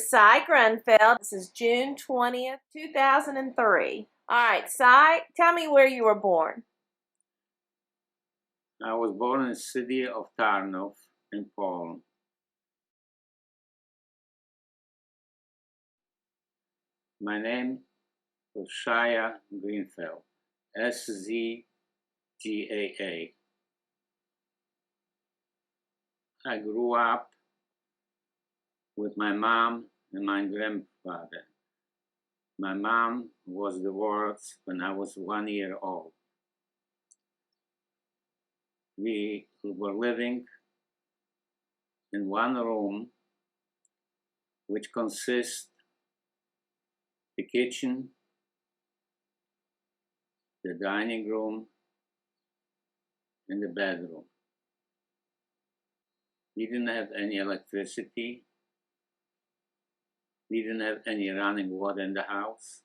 is Sy Grunfeld. This is June 20th, 2003. All right, Sy, tell me where you were born. I was born in the city of Tarnow in Poland. My name was Szaja Grunfeld, Szgaa. I grew up with my mom and my grandfather. My mom was divorced when I was 1 year old. We were living in one room, which consists the kitchen, the dining room, and the bedroom. We didn't have any electricity. We didn't have any running water in the house.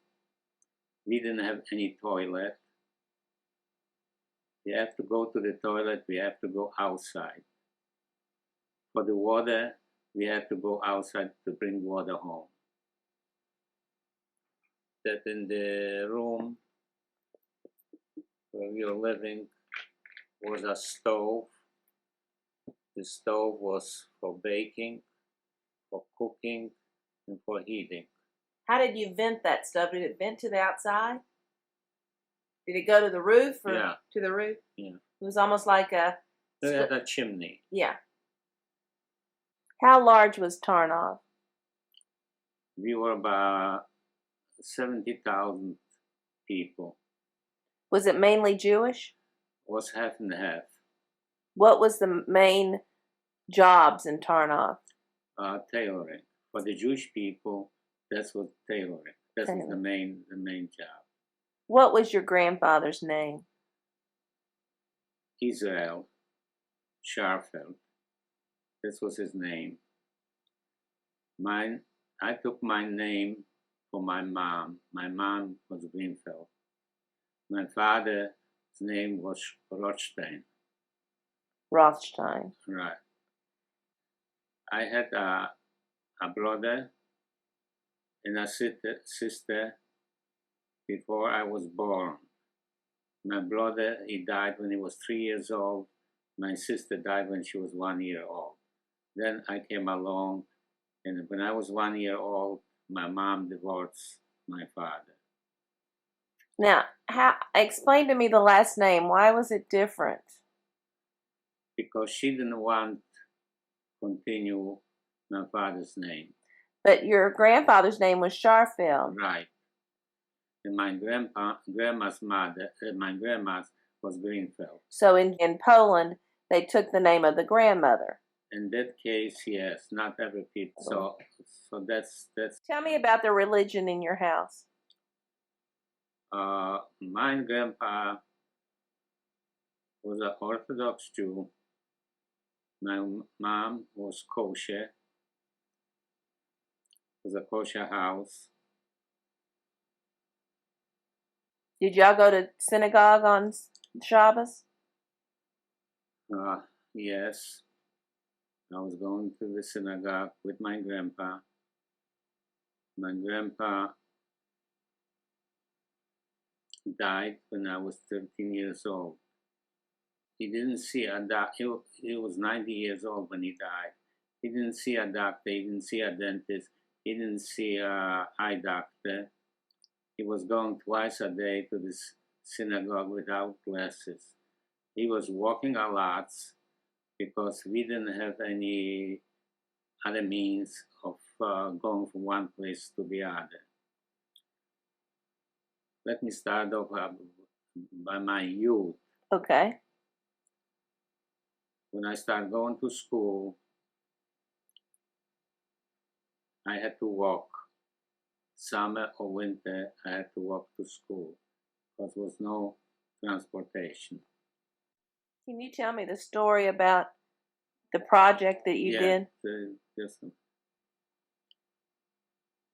We didn't have any toilet. We have to go to the toilet, we have to go outside. For the water, we have to go outside to bring water home. That in the room where we were living was a stove. The stove was for baking, for cooking, and for heating. How did you vent that stuff? Did it vent to the outside? Did it go to the roof or Yeah. to the roof? Yeah. It was almost like a... It had a chimney. Yeah. How large was Tarnow? We were about 70,000 people. Was it mainly Jewish? It was half and half. What was the main jobs in Tarnow? Tailoring. For the Jewish people, that's what tailoring. That's the main job. What was your grandfather's name? Israel Scharfeld. This was his name. I took my name for my mom. My mom was Grunfeld. My father's name was Rothstein. Rothstein. Right. I had a brother and a sister before I was born. My brother, he died when he was 3 years old. My sister died when she was 1 year old. Then I came along, and when I was 1 year old, my mom divorced my father. Now, explain to me the last name. Why was it different? Because she didn't want to continue my father's name. But your grandfather's name was Scharfeld. Right. And my grandma's was Grunfeld. So in Poland, they took the name of the grandmother. In that case, yes, not every people. So that's. Tell me about the religion in your house. My grandpa was an Orthodox Jew. My mom was kosher. It was a kosher house. Did y'all go to synagogue on Shabbos? Yes. I was going to the synagogue with my grandpa. My grandpa died when I was 13 years old. He didn't see a doctor. He was 90 years old when he died. He didn't see a doctor. He didn't see a dentist. He didn't see an eye doctor. He was going twice a day to this synagogue without glasses. He was walking a lot because we didn't have any other means of going from one place to the other. Let me start off by my youth. Okay. When I started going to school, I had to walk. Summer or winter, I had to walk to school because there was no transportation. Can you tell me the story about the project that you did? Yes.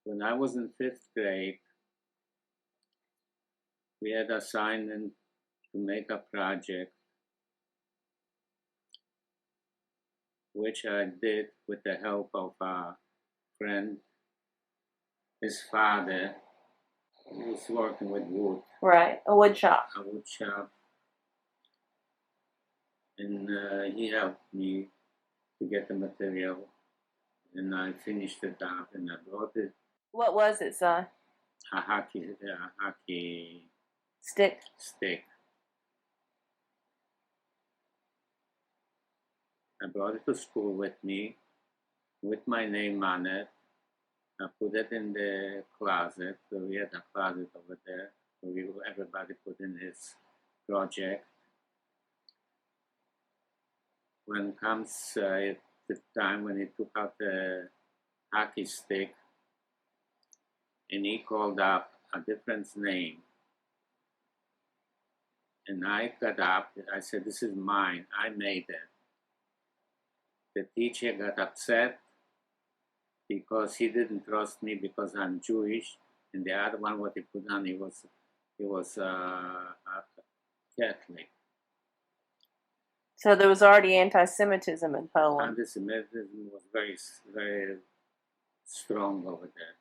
When I was in 5th grade, we had assignment to make a project, which I did with the help of a friend His father was working with wood, Right, a wood shop. a wood shop, and he helped me to get the material, and I finished it up, and I brought it What was it, son? a hockey Stick. stick. I brought it to school with me, with my name on it. I put it in the closet. So we had a closet over there where everybody put in his project. When comes the time when he took out the hockey stick and he called up a different name, and I got up, I said, "This is mine, I made it." The teacher got upset because he didn't trust me because I'm Jewish, and the other one, what he put on, he was a Catholic. So there was already anti-Semitism in Poland. Anti-Semitism was very, very strong over there.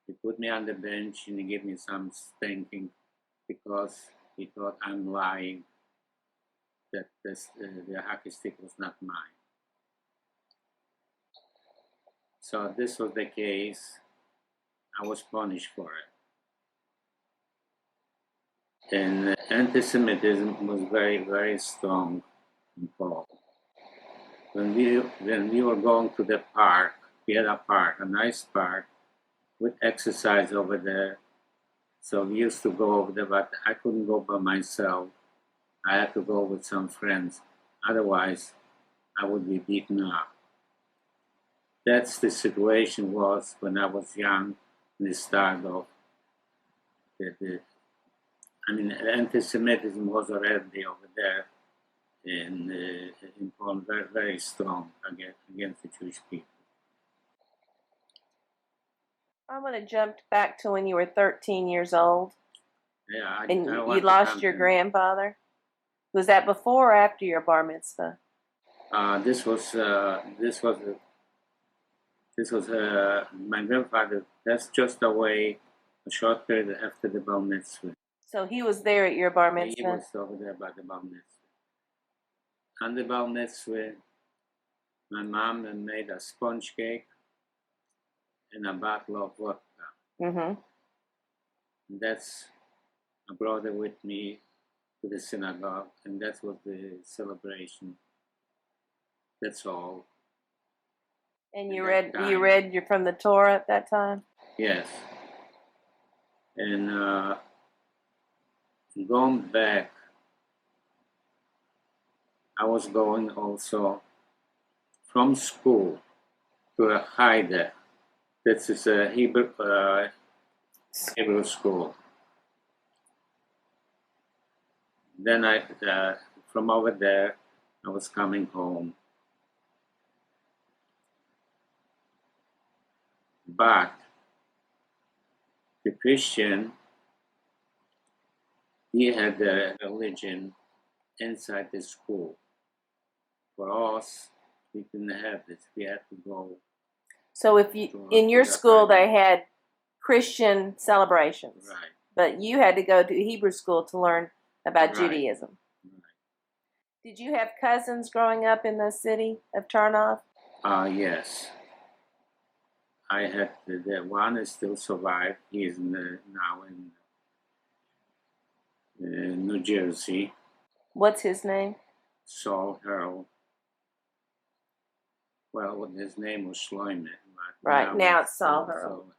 He put me on the bench and he gave me some spanking because he thought I'm lying, that the hockey stick was not mine. So this was the case. I was punished for it. And anti-Semitism was very, very strong in Poland. When we were going to the park, we had a park, a nice park, with exercise over there. So we used to go over there, but I couldn't go by myself. I had to go with some friends. Otherwise, I would be beaten up. That's the situation was when I was young and it started off. Anti-Semitism was already over there in Poland, very, very strong against the Jewish people. I'm going to jump back to when you were 13 years old. Yeah, and you lost your grandfather. Was that before or after your bar mitzvah? This was my grandfather passed just away a short period after the bar mitzvah. So he was there at your bar mitzvah? He was over there by the bar mitzvah. On the bar mitzvah, my mom made a sponge cake and a bottle of vodka. Mm-hmm. That's, I brought it with me to the synagogue, and that was the celebration. That's all. And you read from the Torah at that time? Yes. And going back, I was going also from school to a Haida. This is a Hebrew school. Then from over there, I was coming home. But the Christian, he had a religion inside the school. For us, we didn't have this. We had to go. So if you in your school they had Christian celebrations, right? But you had to go to Hebrew school to learn about Judaism. Right. Did you have cousins growing up in the city of Tarnow? Yes. I had the one is still survived. He is now in New Jersey. What's his name? Saul Harold. Well, his name was Shloime. Right, now it's Saul Harold.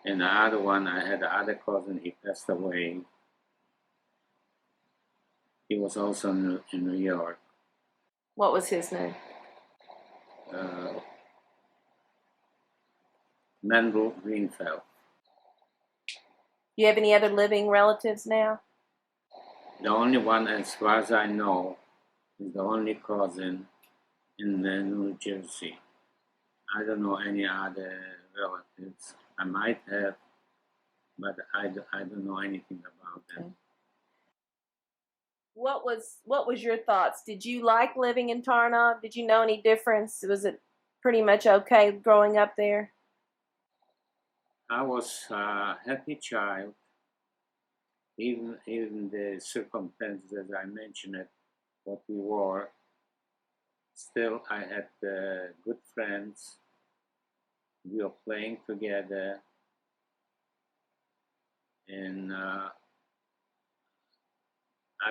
And the other one, I had the other cousin, he passed away. He was also in New York. What was his name? Mendel Greenfeld. Do you have any other living relatives now? The only one, as far as I know, is the only cousin in New Jersey. I don't know any other relatives. I might have, but I don't know anything about them. Okay. What was your thoughts? Did you like living in Tarnow? Did you know any difference? Was it pretty much okay growing up there? I was a happy child, even the circumstances as I mentioned it, what we were. Still, I had good friends. We were playing together, and I, I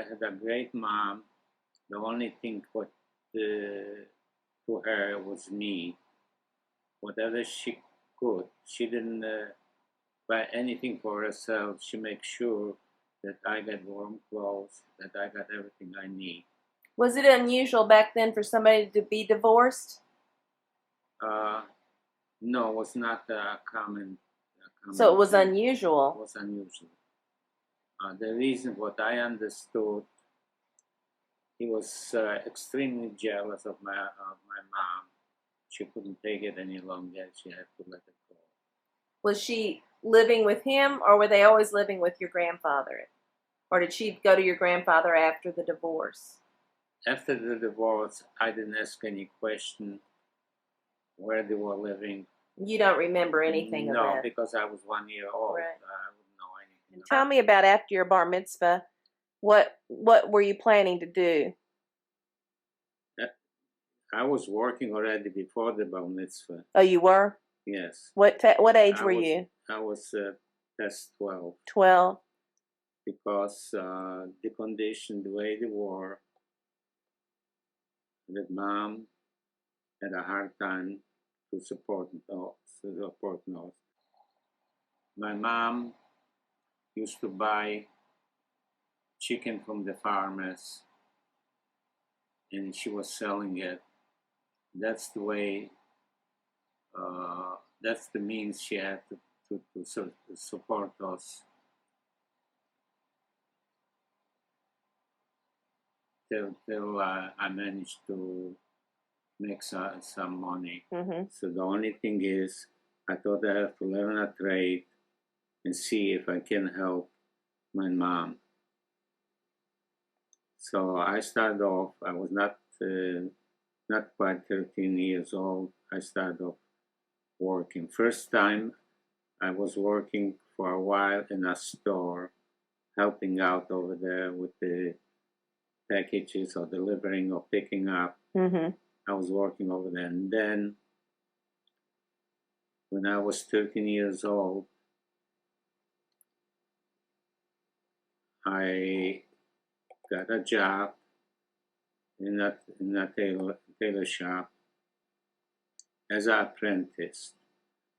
had a great mom. The only thing what to her was me. Whatever she could, she didn't buy anything for herself. She makes sure that I get warm clothes, that I got everything I need. Was it unusual back then for somebody to be divorced? No, it was not common. So it was thing. It unusual. was unusual. The reason, what I understood, he was extremely jealous of my mom. She couldn't take it any longer. She had to let it go. Was she living with him, or were they always living with your grandfather? Or did she go to your grandfather after the divorce? After the divorce, I didn't ask any question where they were living. You don't remember anything of that? No, because I was 1 year old. Right. I wouldn't know anything. And tell me about after your bar mitzvah. What were you planning to do? I was working already before the bar mitzvah. Oh, you were? Yes. What age were you? I was past 12. 12. Because the condition, the way they were, that mom had a hard time to support us. My mom used to buy chicken from the farmers, and she was selling it. That's the way. That's the means she had to support us till I managed to make some money. Mm-hmm. So the only thing is, I thought I have to learn a trade and see if I can help my mom. So I started off. I was not quite 13 years old. I started off working. First time I was working for a while in a store, helping out over there with the packages or delivering or picking up. Mm-hmm. I was working over there. And then when I was 13 years old, I got a job in a tailor shop as an apprentice.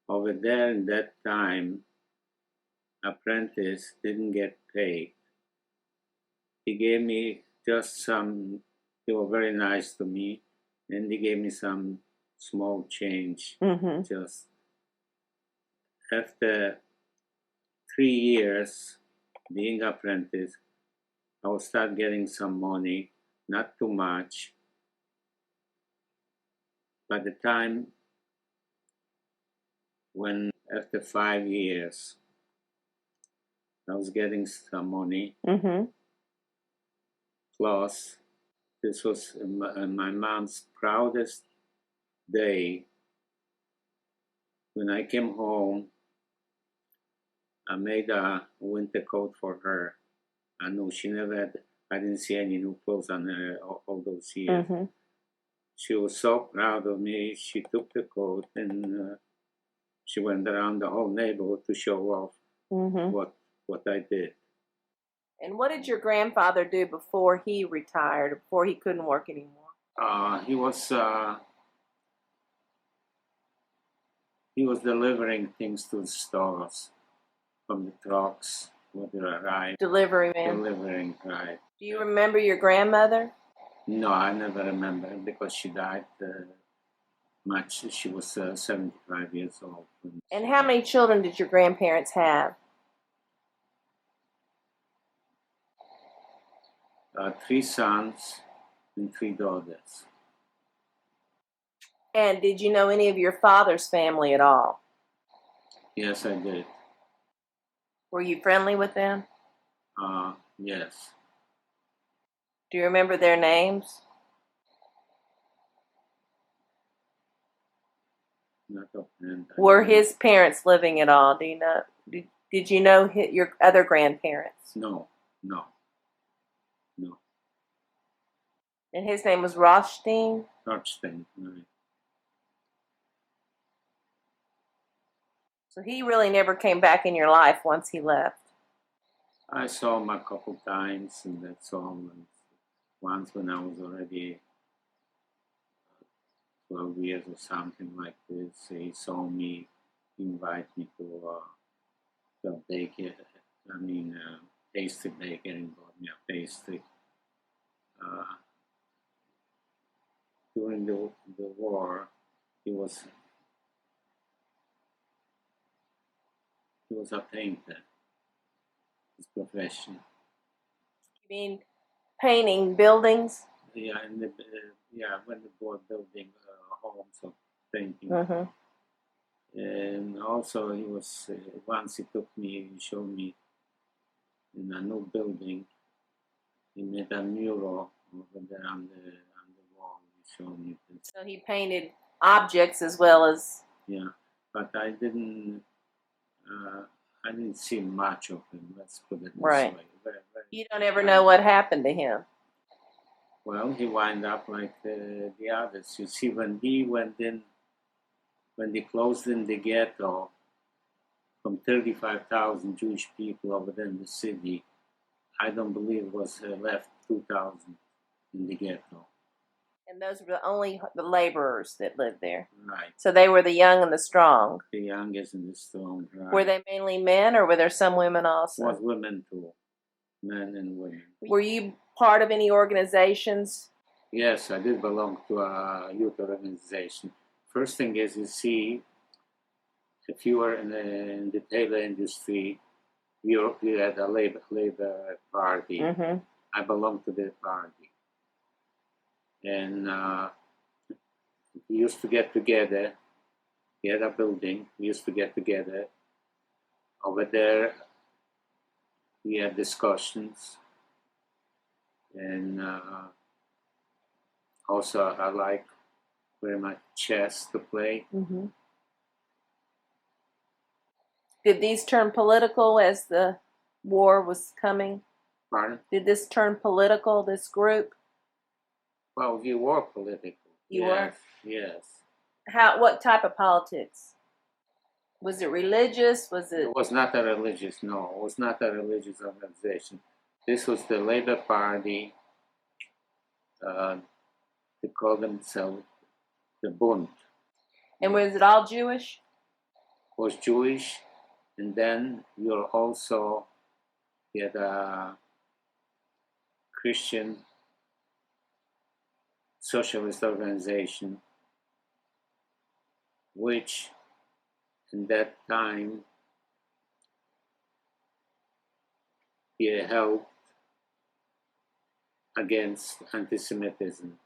Over there in that time, apprentice didn't get paid. He gave me just some, they were very nice to me, and they gave me some small change. Mm-hmm. Just after 3 years being apprentice, I will start getting some money, not too much. By the time when after 5 years, I was getting some money. Mm-hmm. Plus, this was my mom's proudest day. When I came home, I made a winter coat for her. I know she never had, I didn't see any new clothes on her all those years. Mm-hmm. She was so proud of me. She took the coat and she went around the whole neighborhood to show off Mm-hmm. what I did. And what did your grandfather do before he retired, before he couldn't work anymore? He was delivering things to the stores from the trucks when they arrived. Delivery man. Delivering, right. Do you remember your grandmother? No, I never remember because she died much. She was 75 years old. And how many children did your grandparents have? 3 sons and 3 daughters. And did you know any of your father's family at all? Yes, I did. Were you friendly with them? Yes. Do you remember their names? not offhand. Were his parents living at all? Do you know? Did you know your other grandparents? No, no. And his name was Rothstein? Rothstein, right. So he really never came back in your life once he left. I saw him a couple times, and that's all. Once when I was already 12 years or something like this, he saw me, invite me to a baker, pastry baker, and bought me a pastry. During the war, he was a painter, his profession. You mean painting buildings? Yeah, and when they were building homes or painting. Mm-hmm. And also he was, once he took me, he showed me in a new building, he made a mural over there on the wall. He showed me this. So he painted objects as well as... Yeah, but I didn't see much of him, let's put it this Right. way. You don't ever know what happened to him. Well, he wound up like the others. You see, when he went in, when they closed in the ghetto, from 35,000 Jewish people over there in the city, I don't believe was left 2,000 in the ghetto. And those were only the laborers that lived there. Right. So they were the young and the strong. The youngest and the strong. Right. Were they mainly men, or were there some women also? Was women too, men and women. Were you part of any organizations? Yes, I did belong to a youth organization. First thing is, you see, if you were in the tailor industry, we had a labor party. Mm-hmm. I belonged to the party. And we used to get together. We had a building. We used to get together. Over there, we had discussions. And also, I like very much chess to play. Mm-hmm. Did these turn political as the war was coming? Pardon? Did this turn political, this group? Well, we were political. You yes, were? Yes. What type of politics? Was it religious? Was it? It was not a religious, no. It was not a religious organization. This was the Labour Party. They called themselves the Bund. And was it all Jewish? It was Jewish. And then you're also, you had a Christian socialist organization, which in that time he helped against anti-Semitism.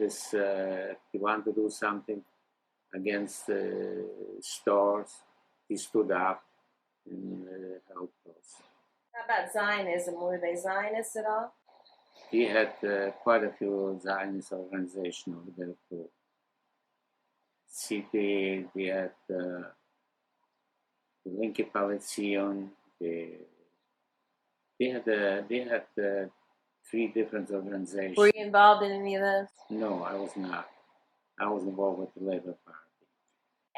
If you want to do something against stores, he stood up and helped us. How about Zionism? Were they Zionists at all? He had quite a few Zionist organizations over there too. City, we had the Linke Koalition. They had 3 different organizations. Were you involved in any of those? No, I was not. I was involved with the Labour Party.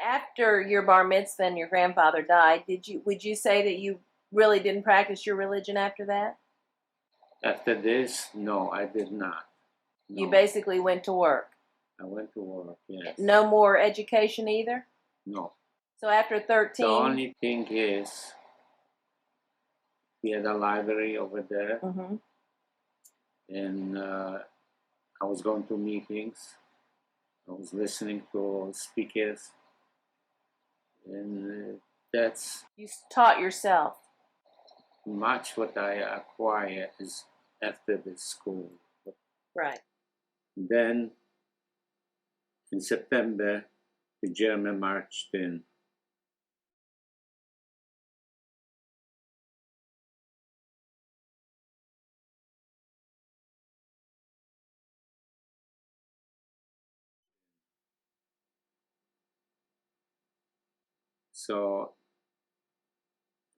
After your bar mitzvah and your grandfather died, would you say that you really didn't practice your religion after that? After this, no, I did not. No. You basically went to work. I went to work, yes. No more education either? No. So after 13... The only thing is, we had a library over there. Mm-hmm. And I was going to meetings. I was listening to speakers. And that's... You taught yourself. Much what I acquire is after the school. Right. Then, in September, the German marched in. So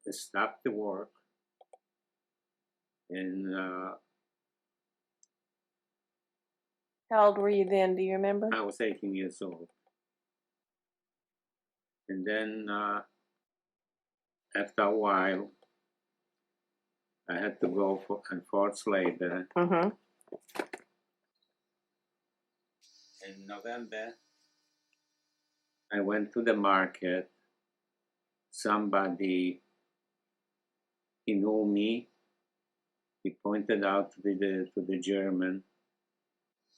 I stopped the work, and How old were you then? Do you remember? I was 18 years old. And then after a while, I had to go for enforced labor. Mm-hmm. In November, I went to the market. Somebody, he knew me. He pointed out to the German,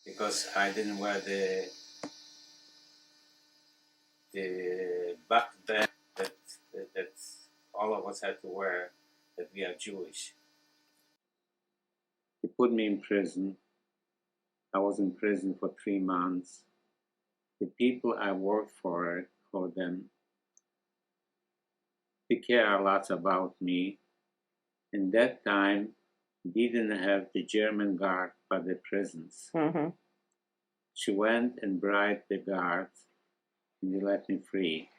because I didn't wear the band that all of us had to wear, that we are Jewish. He put me in prison. I was in prison for 3 months. The people I worked for them, they care a lot about me. In that time, didn't have the German guard by the prisons. Mm-hmm. She went and bribed the guard, and they let me free.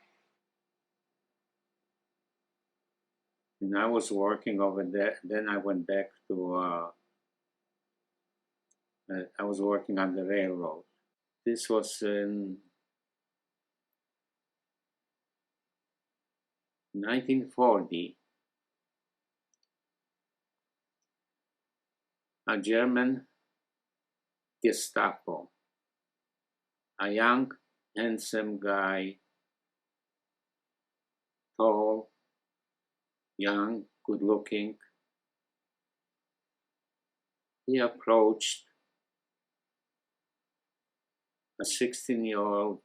And I was working over there. Then I went back to, I was working on the railroad. This was in 1940. A German Gestapo, a young, handsome guy, tall, young, good looking. He approached a 16-year-old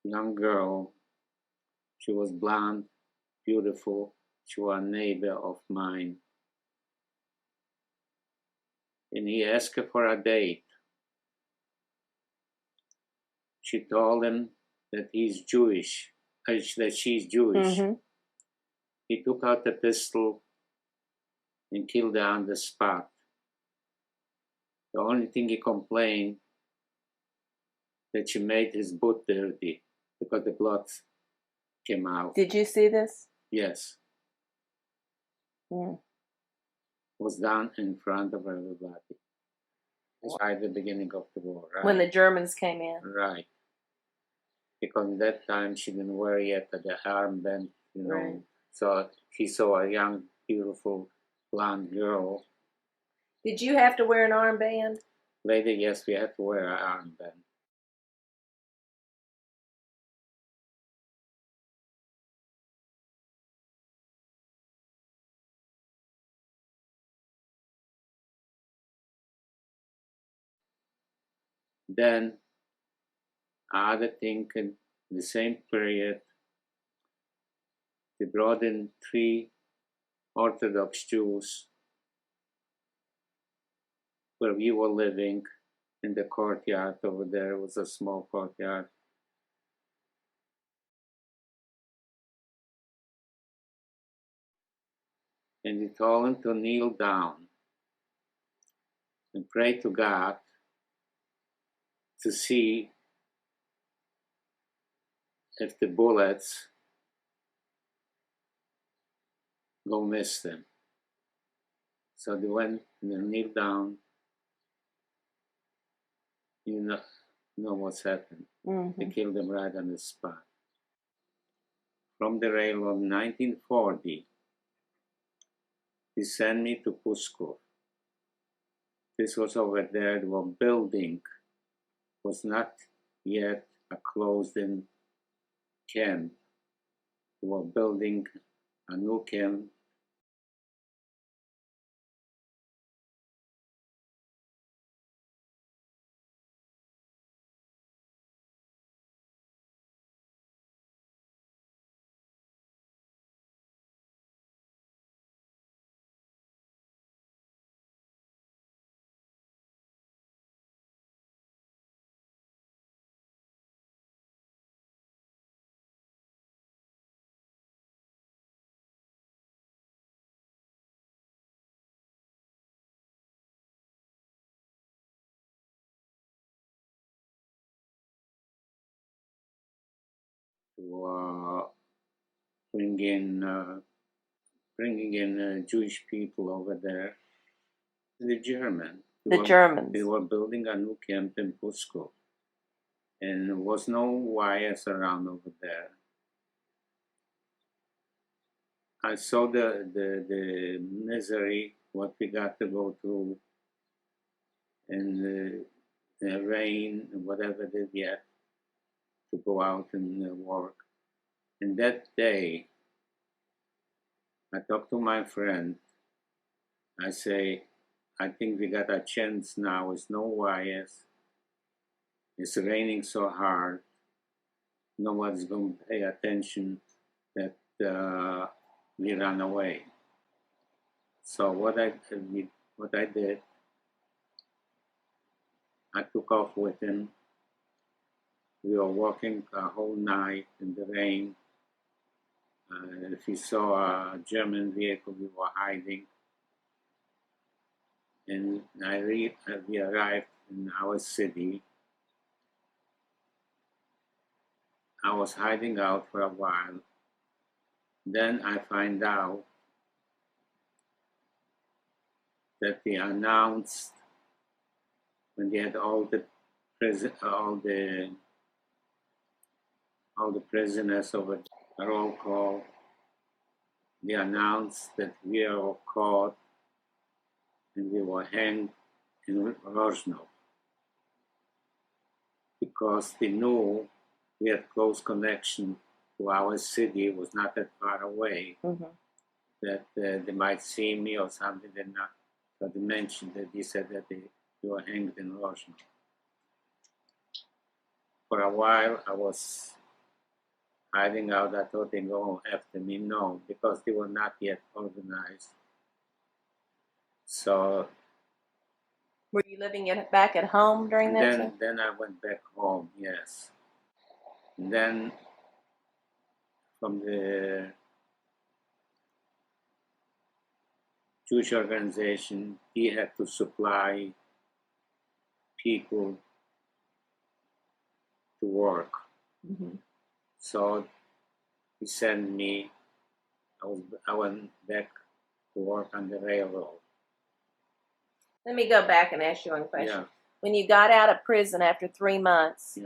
young girl. She was blonde, beautiful. She was a neighbor of mine. And he asked her for a date. She told him that he's Jewish, that she's Jewish. Mm-hmm. He took out a pistol and killed her on the spot. The only thing he complained, that she made his boot dirty because the blood came out. Did you see this? Yes. Mm. Was done in front of everybody. It's right at the beginning of the war, right? When the Germans came in. Right. Because at that time she didn't wear yet the armband, you know. Right. So he saw a young, beautiful, blonde girl. Did you have to wear an armband? Later, yes, we had to wear an armband. Then, other thing, in the same period, they brought in 3 Orthodox Jews where we were living in the courtyard over there. It was a small courtyard. And he told them to kneel down and pray to God to see if the bullets go miss them. So they went and they kneeled down. You know what's happened. Mm-hmm. They killed them right on the spot. From the railroad in 1940, he sent me to Pustkow. This was over there. The building was not yet a closed-in camp. They were building a new camp. To bringing in Jewish people over there. The Germans. They were building a new camp in Pustkow, and there was no wires around over there. I saw the misery, what we got to go through, and the rain, and whatever they get to go out and work. And that day, I talked to my friend. I say, I think we got a chance now. It's no wires. It's raining so hard. Nobody's going to pay attention that we ran away. So what I did, I took off with him. We were walking a whole night in the rain. If we saw a German vehicle, we were hiding. And we arrived in our city. I was hiding out for a while. Then I find out that they announced when they had all the prisoners over the roll call. They announced that we were caught and we were hanged in Rožnov because they knew we had close connection to our city. It was not that far away. That they might see me or something. So they mentioned that they said that they were hanged in Rožnov. For a while, I was hiding out. I thought they go after me. No, because they were not yet organized. So, were you living back at home during that time? Then I went back home, yes. And then from the Jewish organization, he had to supply people to work. So he sent me, I went back to work on the railroad. Let me go back and ask you one question. Yeah. When you got out of prison after 3 months,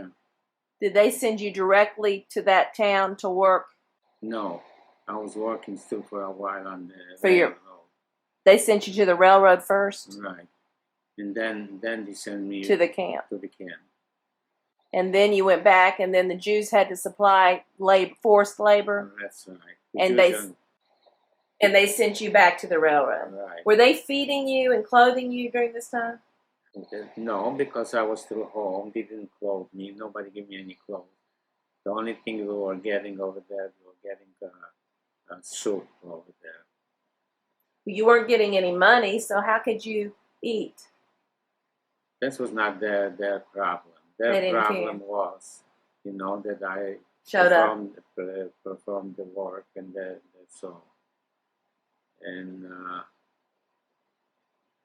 did they send you directly to that town to work? No, I was working still for a while on the railroad. They sent you to the railroad first? Right. And then they sent me to the camp. And then you went back, and then the Jews had to supply forced labor? That's right. And they sent you back to the railroad. Right. Were they feeding you and clothing you during this time? No, because I was still home. They didn't clothe me. Nobody gave me any clothes. The only thing we were getting over there, we were getting a soup over there. You weren't getting any money, so how could you eat? This was not their problem. Their problem was, that I performed the work, and that's all. And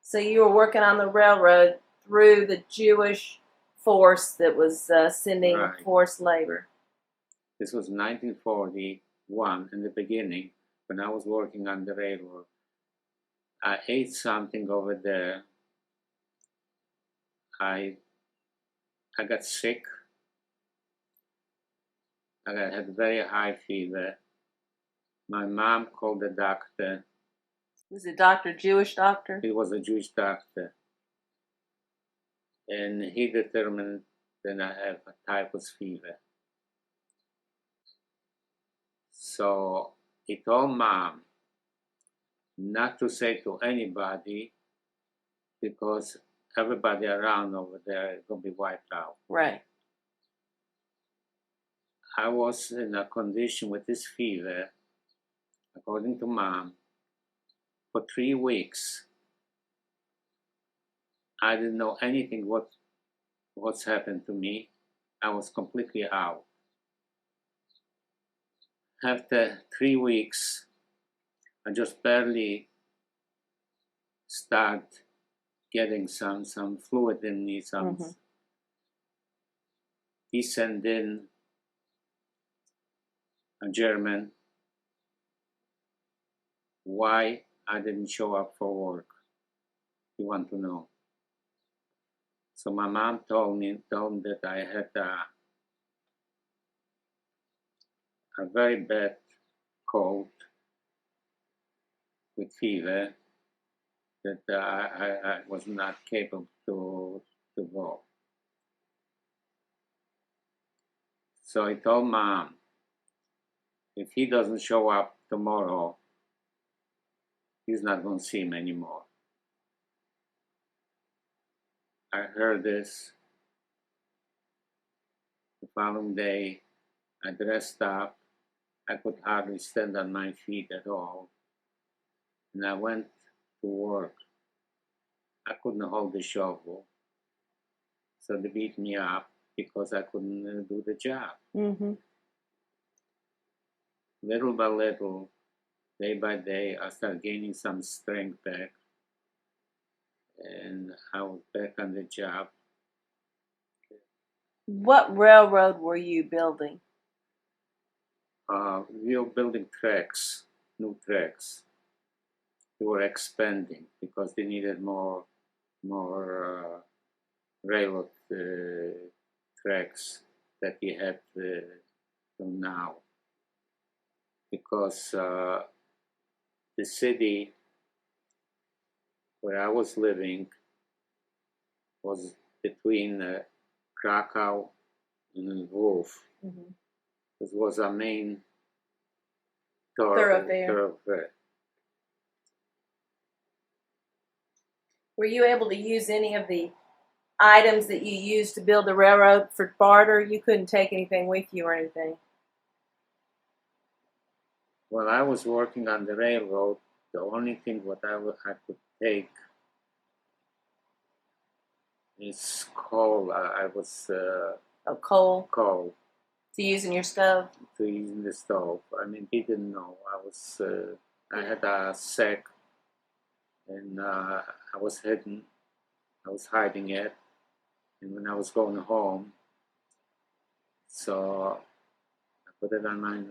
so you were working on the railroad through the Jewish force that was sending forced labor. This was 1941 in the beginning, when I was working on the railroad. I ate something over there. I got sick. I had very high fever. My mom called the doctor. Was the doctor a Jewish doctor? He was a Jewish doctor. And he determined that I have a typhus fever. So he told Mom not to say to anybody, because everybody around over there is going to be wiped out. Right. I was in a condition with this fever, according to Mom, for 3 weeks. I didn't know anything what's happened to me. I was completely out. After 3 weeks, I just barely start getting some fluid in me. He sent in a German why I didn't show up for work. You want to know? So my mom told me that I had a very bad cold with fever, that I was not capable to go. So I told Mom, if he doesn't show up tomorrow, he's not going to see him anymore. I heard this. The following day, I dressed up. I could hardly stand on my feet at all. And I went to work. I couldn't hold the shovel. So they beat me up because I couldn't do the job. Mm-hmm. Little by little, day by day, I started gaining some strength back. And I was back on the job. What railroad were you building? We were building tracks, new tracks. They were expanding because they needed more railroad tracks that we had till now. Because the city where I was living was between Krakow and Lwów. Mm-hmm. This was our main thoroughfare. Were you able to use any of the items that you used to build the railroad for barter? You couldn't take anything with you or anything? While I was working on the railroad, the only thing what I could take is coal. I was coal. Coal. To use in your stove? To use in the stove. I mean, he didn't know. I had a sack, and I was hidden. I was hiding it. And when I was going home, so I put it on my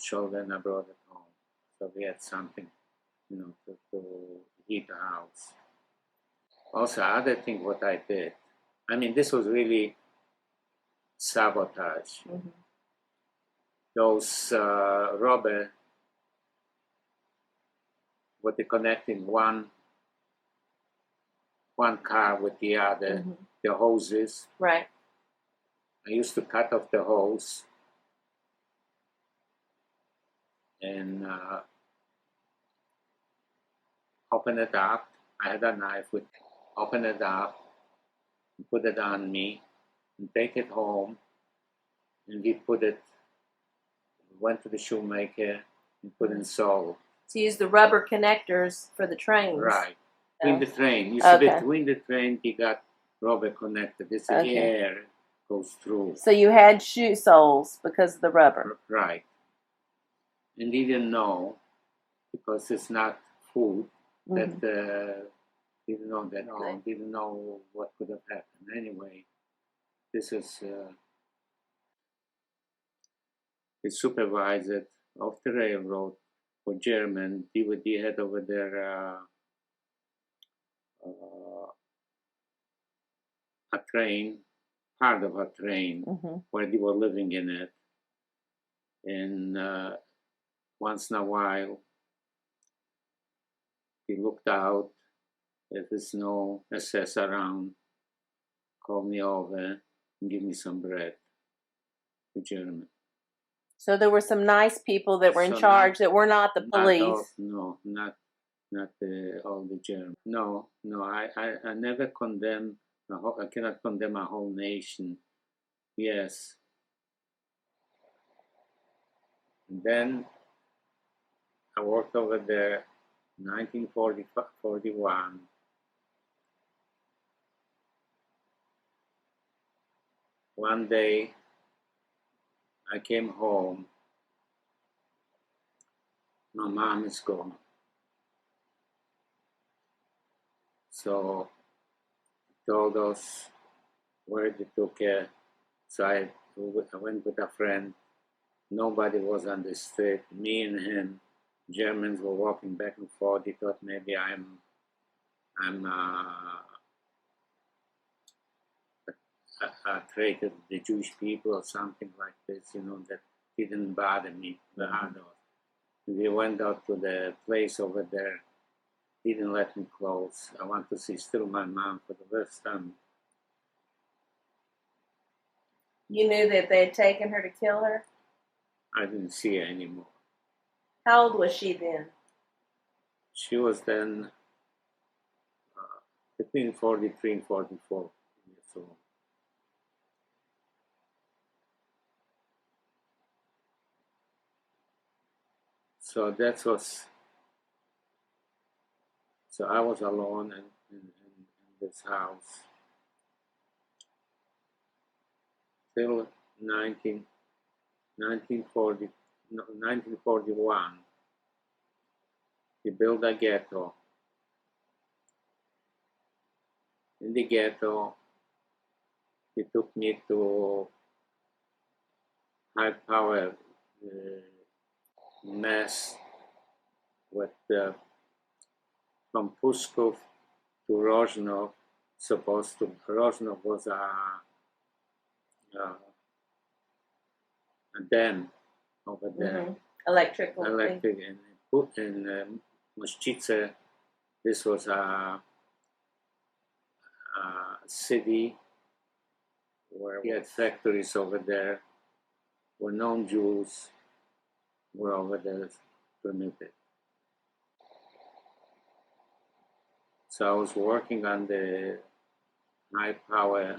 shoulder and I brought it home. So we had something, to heat the house. Also, other thing what I did, I mean, this was really sabotage. Mm-hmm. Those rubber, what they connecting one car with the other, mm-hmm. The hoses. Right. I used to cut off the hose and open it up. I had a knife with open it up, and put it on me, and take it home, and went to the shoemaker and put in sole. To use the rubber connectors for the trains. Right. In the train. You see, between the train, you got rubber connected. This air goes through. So you had shoe soles because of the rubber. Right. And he didn't know, because it's not food, mm-hmm. that didn't know that all, didn't know what could have happened. Anyway, this is the supervisor of the railroad for German. They had over there a train, part of a train, mm-hmm. where they were living in it. And once in a while, he looked out. If there's no SS around, call me over and give me some bread. The German. So there were some nice people that were in charge that were not the police. Not all the Germans. No, I never condemn. I cannot condemn a whole nation. Yes. And then I worked over there, 1941. One day, I came home. My mom is gone. So, told us where they took her. So I went with a friend. Nobody was on the street, me and him. Germans were walking back and forth. They thought maybe I'm traitor to the Jewish people or something like this. That didn't bother me. We went out to the place over there. Didn't let me close. I want to see still my mom for the first time. You knew that they had taken her to kill her? I didn't see her anymore. How old was she then? She was then between 43 and 44 years old. So that was. So I was alone in this house till 1941. We built a ghetto. In the ghetto, he took me to high power mess with from Pustkow to Rožnov. Rožnov was a dam over there. Mm-hmm. Electric. And put in Moszczyce. This was a city where we had factories over there, where non-Jews were over there permitted. So I was working on the high power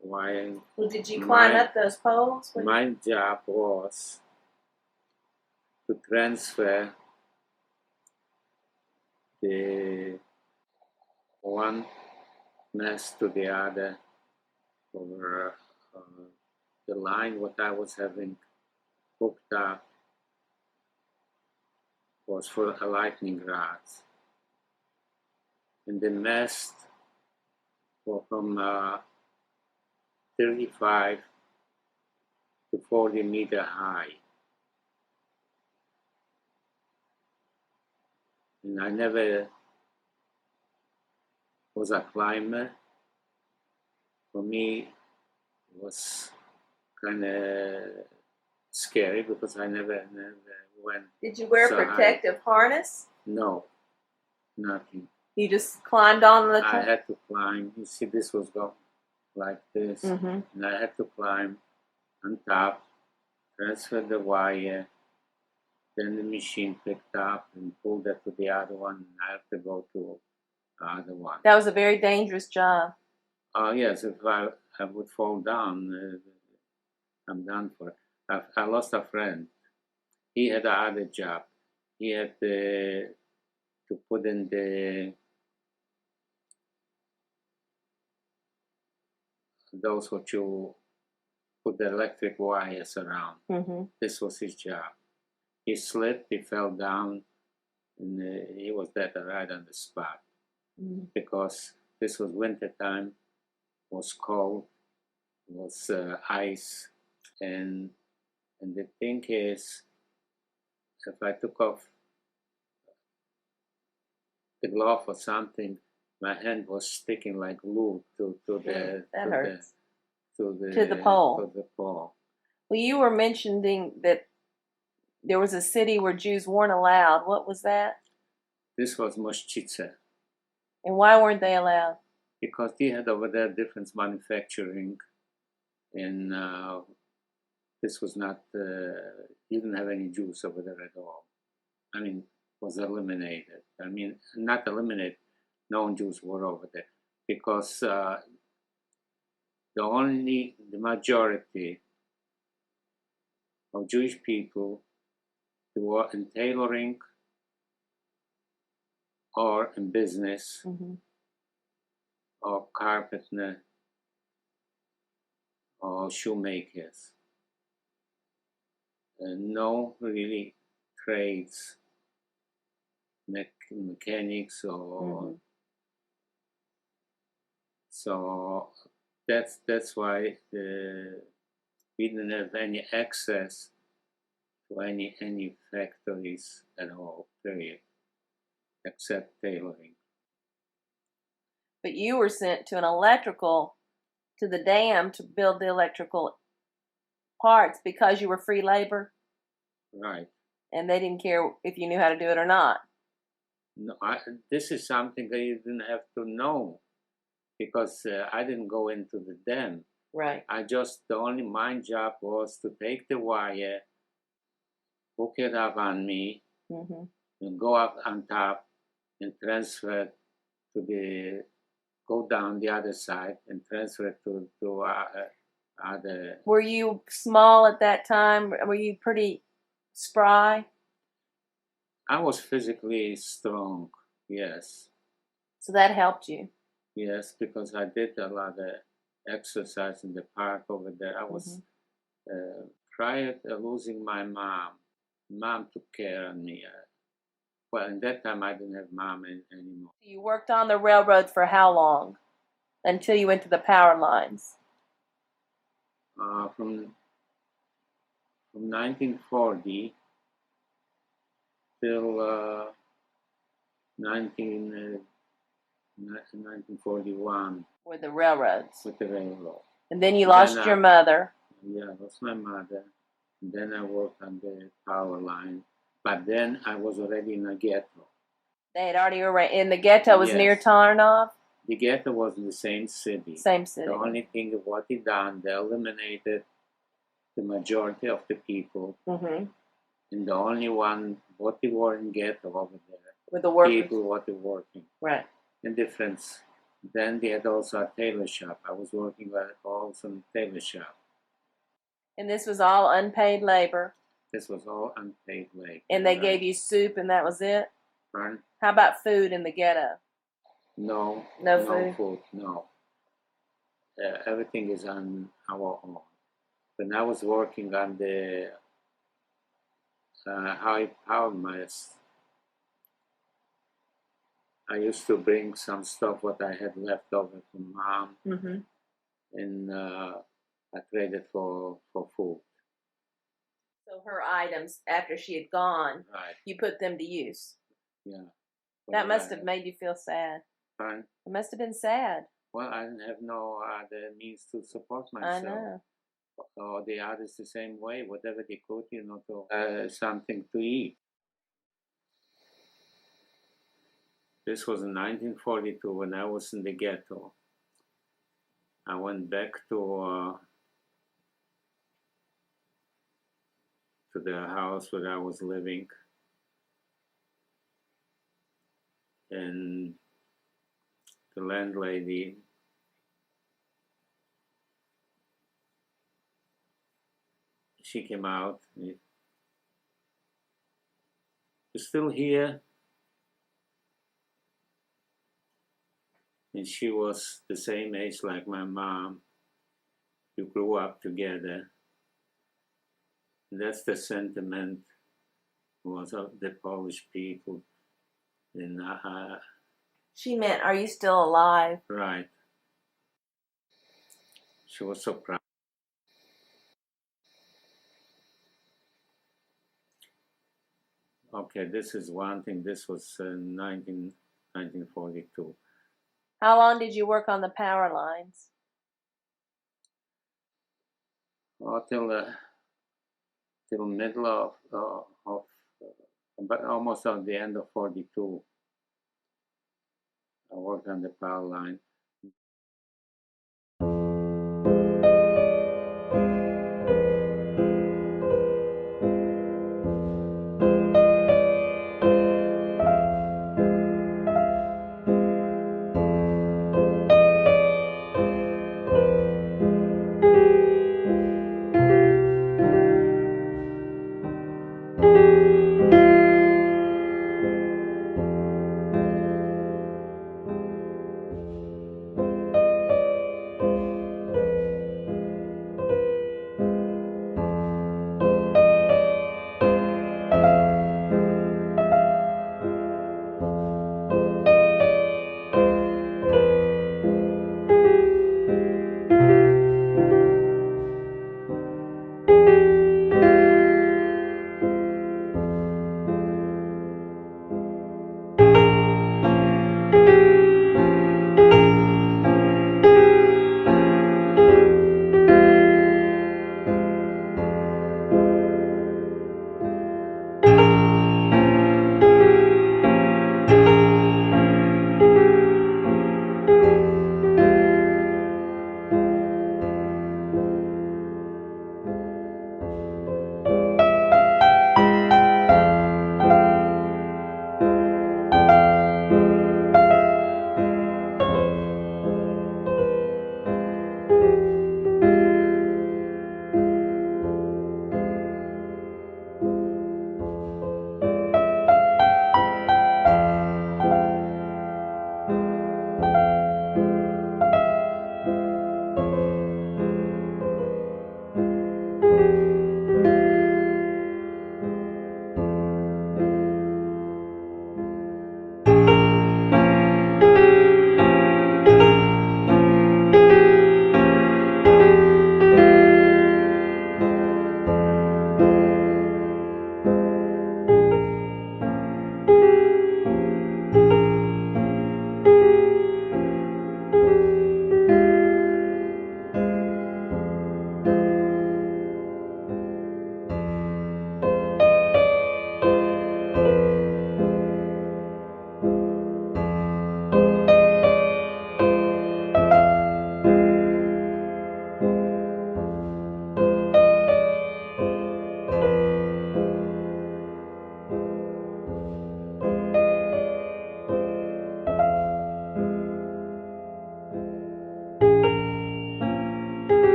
wire. Well, did you climb up those poles? My job was to transfer the one mess to the other over the line. What I was having hooked up was for a lightning rods. And the mast was from 35 to 40 meter high. And I never was a climber. For me, it was kind of scary because I never went. Did you wear a protective harness? No, nothing. You just climbed on the. I had to climb. You see, this was going like this, mm-hmm. And I had to climb on top, transfer the wire. Then the machine picked up and pulled it to the other one, and I have to go to the other one. That was a very dangerous job. Yes, if I would fall down, I'm done for it. I lost a friend. He had another job. He had to put in those what you put the electric wires around. Mm-hmm. This was his job. He slipped, he fell down, and he was dead right on the spot. Mm-hmm. Because this was winter time, was cold, was ice, and the thing is, if I took off the glove or something, my hand was sticking like glue to the pole. Well, you were mentioning that there was a city where Jews weren't allowed. What was that? This was Moszczyce. And why weren't they allowed? Because they had over there different manufacturing, and this was not. You didn't have any Jews over there at all. I mean, was eliminated. I mean, not eliminated. No Jews were over there because the majority of Jewish people who were in tailoring or in business, mm-hmm. or carpenter or shoemakers. No really trades, mechanics or mm-hmm. So that's why we didn't have any access to any factories at all, period, except tailoring. But you were sent to to the dam to build the electrical parts because you were free labor? Right. And they didn't care if you knew how to do it or not? No, this is something that you didn't have to know, because I didn't go into the dam. Right. My job was to take the wire, hook it up on me, and go up on top and transfer it go down the other side and transfer it to other. Were you small at that time? Were you pretty spry? I was physically strong, yes. So that helped you? Yes, because I did a lot of exercise in the park over there. I was, prior to losing my mom took care of me. Well, in that time, I didn't have mom anymore. You worked on the railroad for how long? Until you went to the power lines? From 1940 till 1941. With the railroads? With the railroad. And then you lost your mother? Yeah, I lost my mother. And then I worked on the power line. But then I was already in a ghetto. They had already in the ghetto was near Tarnow? The ghetto was in the same city. Same city. The only thing of what he done, they eliminated the majority of the people. And the only one, what they were in ghetto over there. With the workers. People, what they working. Right. And difference. Then they had also a tailor shop. I was working also in a tailor shop. And this was all unpaid labor? This was all unpaid labor. And they gave you soup and that was it? Pardon? How about food in the ghetto? No. No food? No. Everything is on our own. When I was working on the high power mast, I used to bring some stuff what I had left over from mom, and I traded for food. So her items, after she had gone, you put them to use? Yeah. That must have made you feel sad. Pardon? It must have been sad. Well, I didn't have no other means to support myself. I know. Or the others the same way, whatever they could, to something to eat. This was in 1942 when I was in the ghetto. I went back to the house where I was living, and the landlady she came out. You're still here? And she was the same age like my mom. You grew up together. And that's the sentiment was of the Polish people. And she meant, are you still alive? Right. She was so proud. Okay, this is one thing. This was 1942. How long did you work on the power lines? Till middle of but almost at the end of 42. I worked on the power line.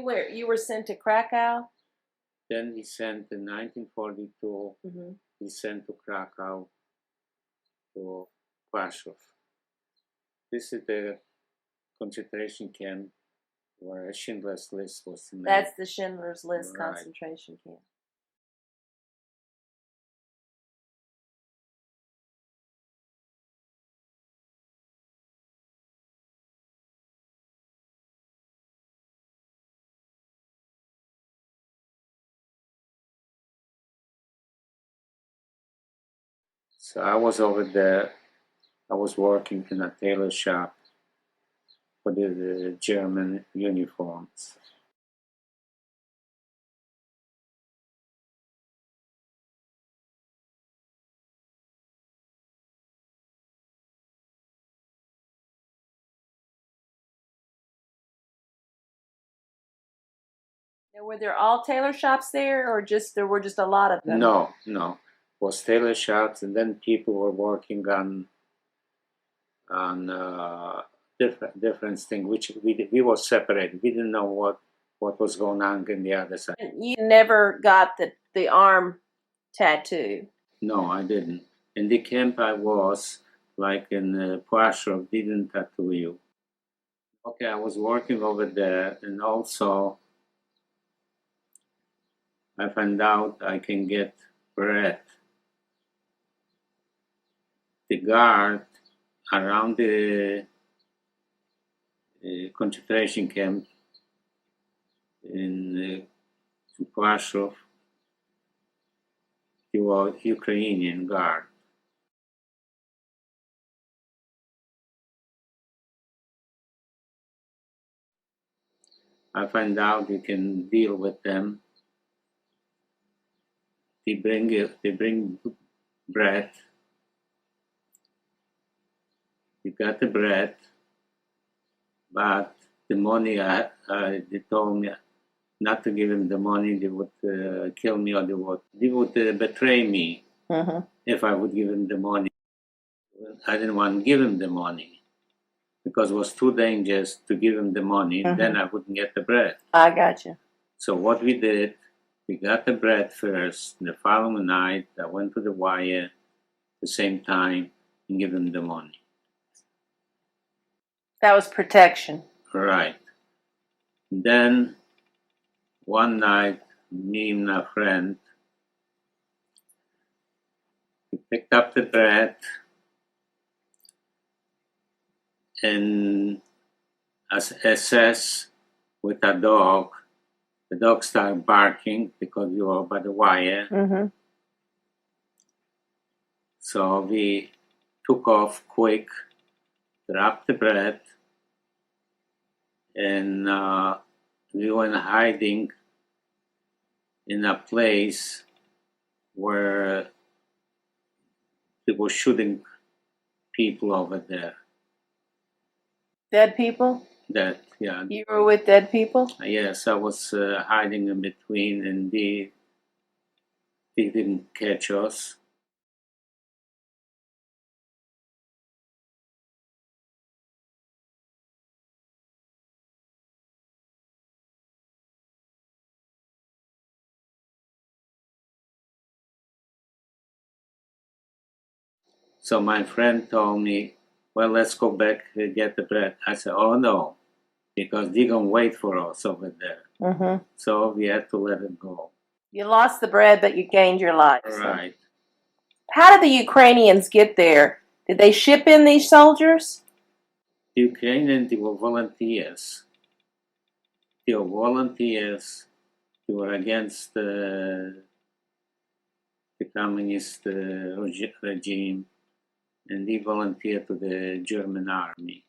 You were sent to Krakow? Then he sent in 1942, he sent to Krakow, to Plaszow. This is the concentration camp where Schindler's List was made. That's the Schindler's List Right. concentration camp. So I was over there. I was working in a tailor shop for the German uniforms. Now, were there all tailor shops there, or there were just a lot of them? No. It was tailor shops, and then people were working on different things, which we were separated. We didn't know what was going on the other side. You never got the arm tattoo? No, I didn't. In the camp I was, like in Plaszow, didn't tattoo you. Okay, I was working over there, and also I found out I can get bread. The guard around the concentration camp in Plaszow, he was Ukrainian guard. I find out you can deal with them. They bring bread. You got the bread, but the money, they told me not to give him the money. They would kill me, or they would betray me if I would give him the money. I didn't want to give him the money because it was too dangerous to give him the money. Then I wouldn't get the bread. I got you. So what we did, we got the bread first. The following night, I went to the wire at the same time and give him the money. That was protection. Right. Then one night, me and a friend, we picked up the bread and assess with a dog. The dog started barking because we were by the wire. So we took off quick, dropped the bread, and we went hiding in a place where they were shooting people over there. Dead people? That, yeah. You were with dead people? Yes, I was hiding in between, and they didn't catch us. So my friend told me, well, let's go back and get the bread. I said, oh no, because they're going to wait for us over there. So we had to let it go. You lost the bread, but you gained your life. Right. So. How did the Ukrainians get there? Did they ship in these soldiers? The Ukrainians, they were volunteers. They were volunteers. They were against the communist regime, and they volunteered to the German army.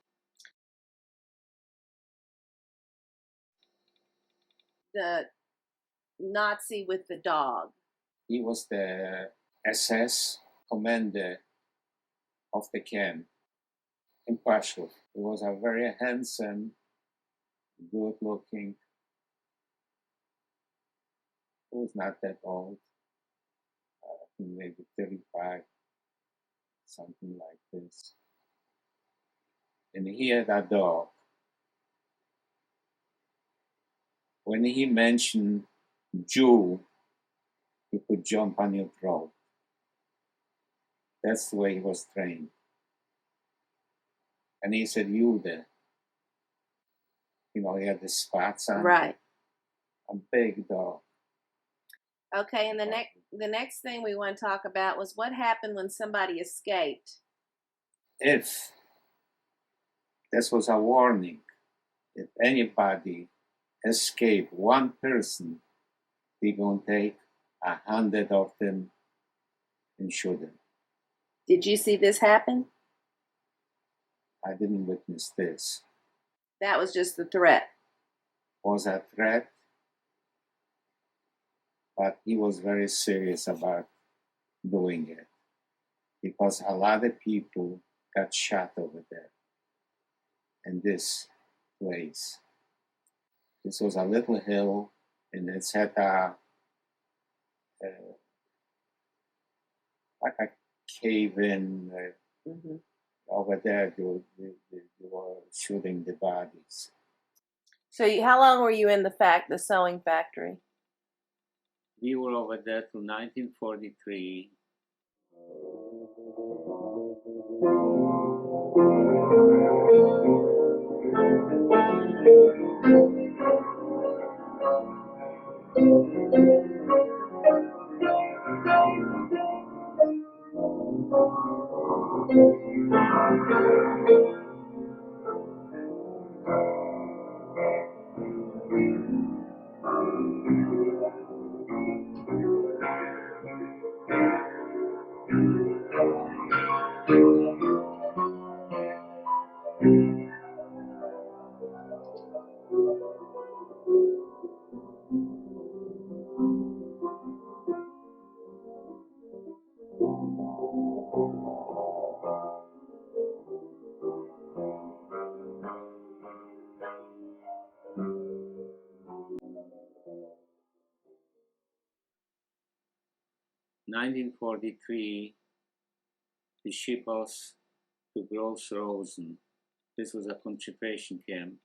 The Nazi with the dog. He was the SS commander of the camp in Plaszow. He was a very handsome, good-looking. He was not that old, maybe 35, something like this. And he had a dog. When he mentioned Jew, he could jump on your throat. That's the way he was trained. And he said, Jude. You know, he had the spots on. Right. A big dog. Okay, and the next thing we want to talk about was what happened when somebody escaped. If this was a warning, if anybody escape, one person, we're going to take 100 of them and shoot them. Did you see this happen? I didn't witness this. That was just the threat. Was a threat, but he was very serious about doing it because a lot of people got shot over there in this place. This was a little hill, and it's had like a cave-in over there. They were shooting the bodies. So how long were you in the sewing factory? We were over there till 1943. In 1943, they shipped us to Gross-Rosen. This was a concentration camp.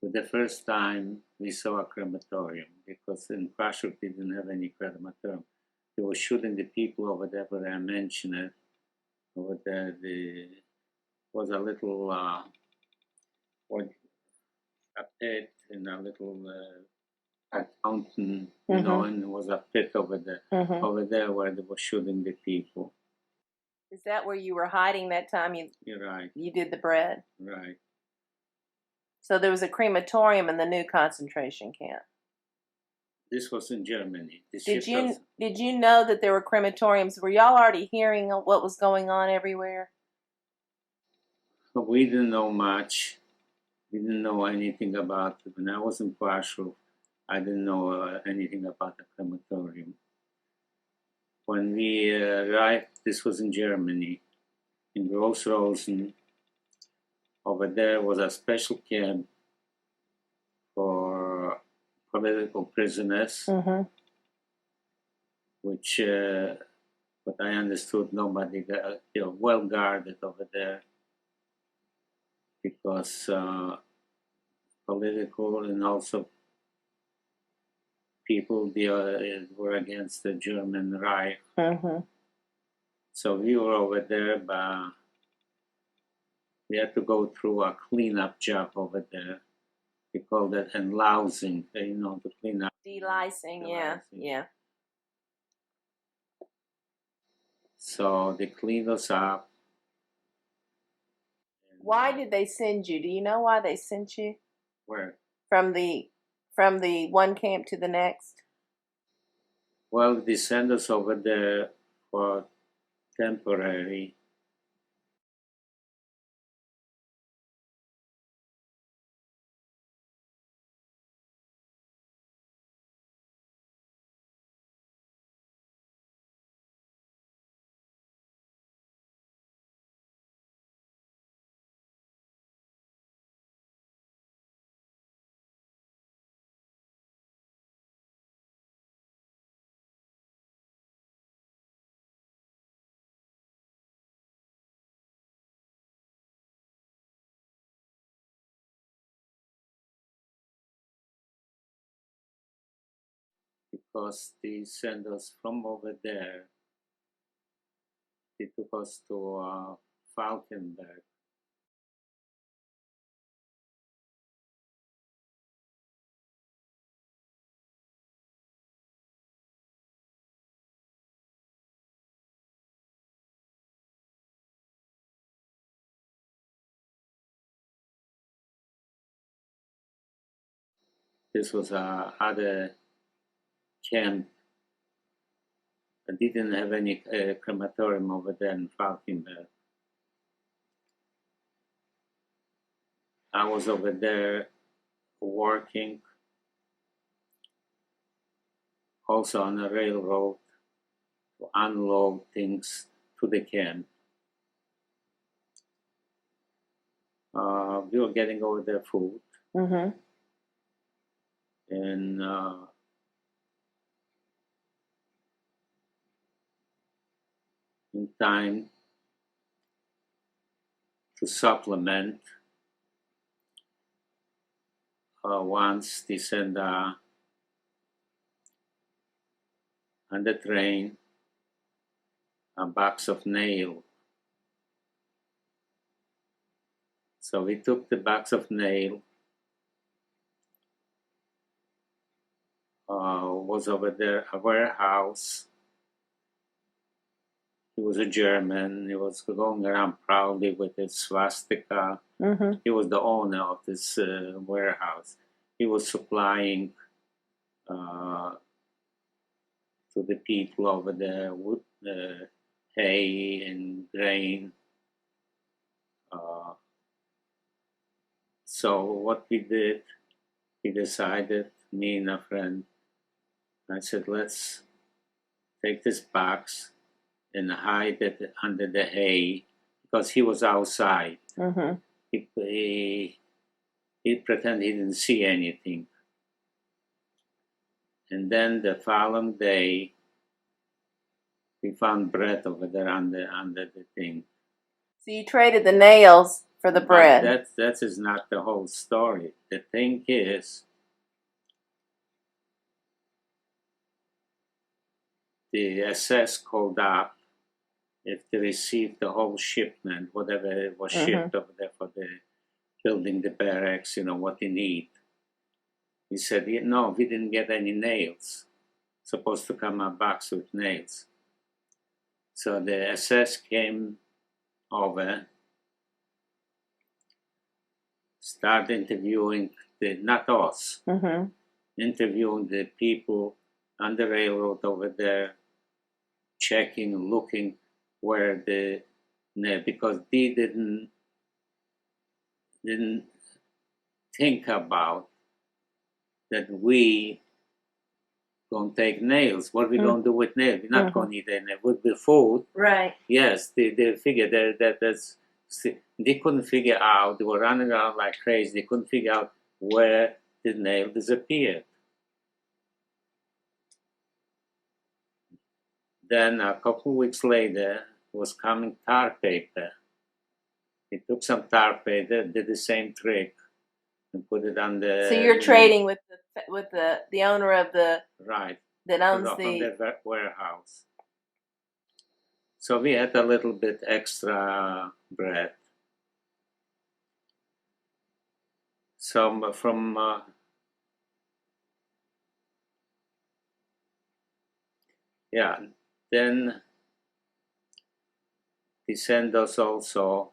For the first time, we saw a crematorium because in Plaszow they didn't have any crematorium. They were shooting the people over there, but I mentioned it. Over there, there was a little a pit and a little a fountain, you know, and there was a pit over there, where they were shooting the people. Is that where you were hiding that time You're right. You did the bread? Right. So there was a crematorium in the new concentration camp. This was in Germany. Did you know that there were crematoriums? Were y'all already hearing what was going on everywhere? But we didn't know much. We didn't know anything about it. When I was in Plaszow, I didn't know anything about the crematorium. When we arrived, this was in Germany, in Gross-Rosen. Over there was a special camp for political prisoners, which, what I understood, nobody got, well guarded over there because political and also people were against the German Reich. So we were over there, but we had to go through a cleanup job over there. We call that enlousing, to clean up. Delicing, yeah. So they cleaned us up. Why did they send you? Do you know why they sent you? Where? From the one camp to the next? Well, they sent us over there for temporary. because they sent us from over there. They took us to Falkenberg. This was other camp. I didn't have any crematorium over there in Falkenberg. I was over there working also on a railroad to unload things to the camp. We were getting over there food. Mm-hmm. And in time to supplement, once they send on the train a box of nail. So we took the box of nail, was over there a warehouse. He was a German. He was going around proudly with his swastika. Mm-hmm. He was the owner of this warehouse. He was supplying to the people over there wood, hay and grain. So what we did, we decided, me and a friend, I said, let's take this box and hide it under the hay, because he was outside. Mm-hmm. He pretended he didn't see anything. And then the following day, we found bread over there under the thing. So you traded the nails for the bread. But that is not the whole story. The thing is, the SS called up if they received the whole shipment, whatever was shipped over there for the building the barracks, what they need. He said, no, we didn't get any nails. Supposed to come a box with nails. So the SS came over, started interviewing not us, interviewing the people on the railroad over there, checking, looking where because they didn't think about that we gonna take nails. What we gonna do with nails? We're not gonna eat any with the food. Right. Yes, they figured that's they couldn't figure out. They were running around like crazy. They couldn't figure out where the nail disappeared. Then a couple of weeks later was coming tar paper. He took some tar paper, did the same trick, and put it on the. So you're trading with the owner of the right that owns from the warehouse. So we had a little bit extra bread. Some from then he sent us also.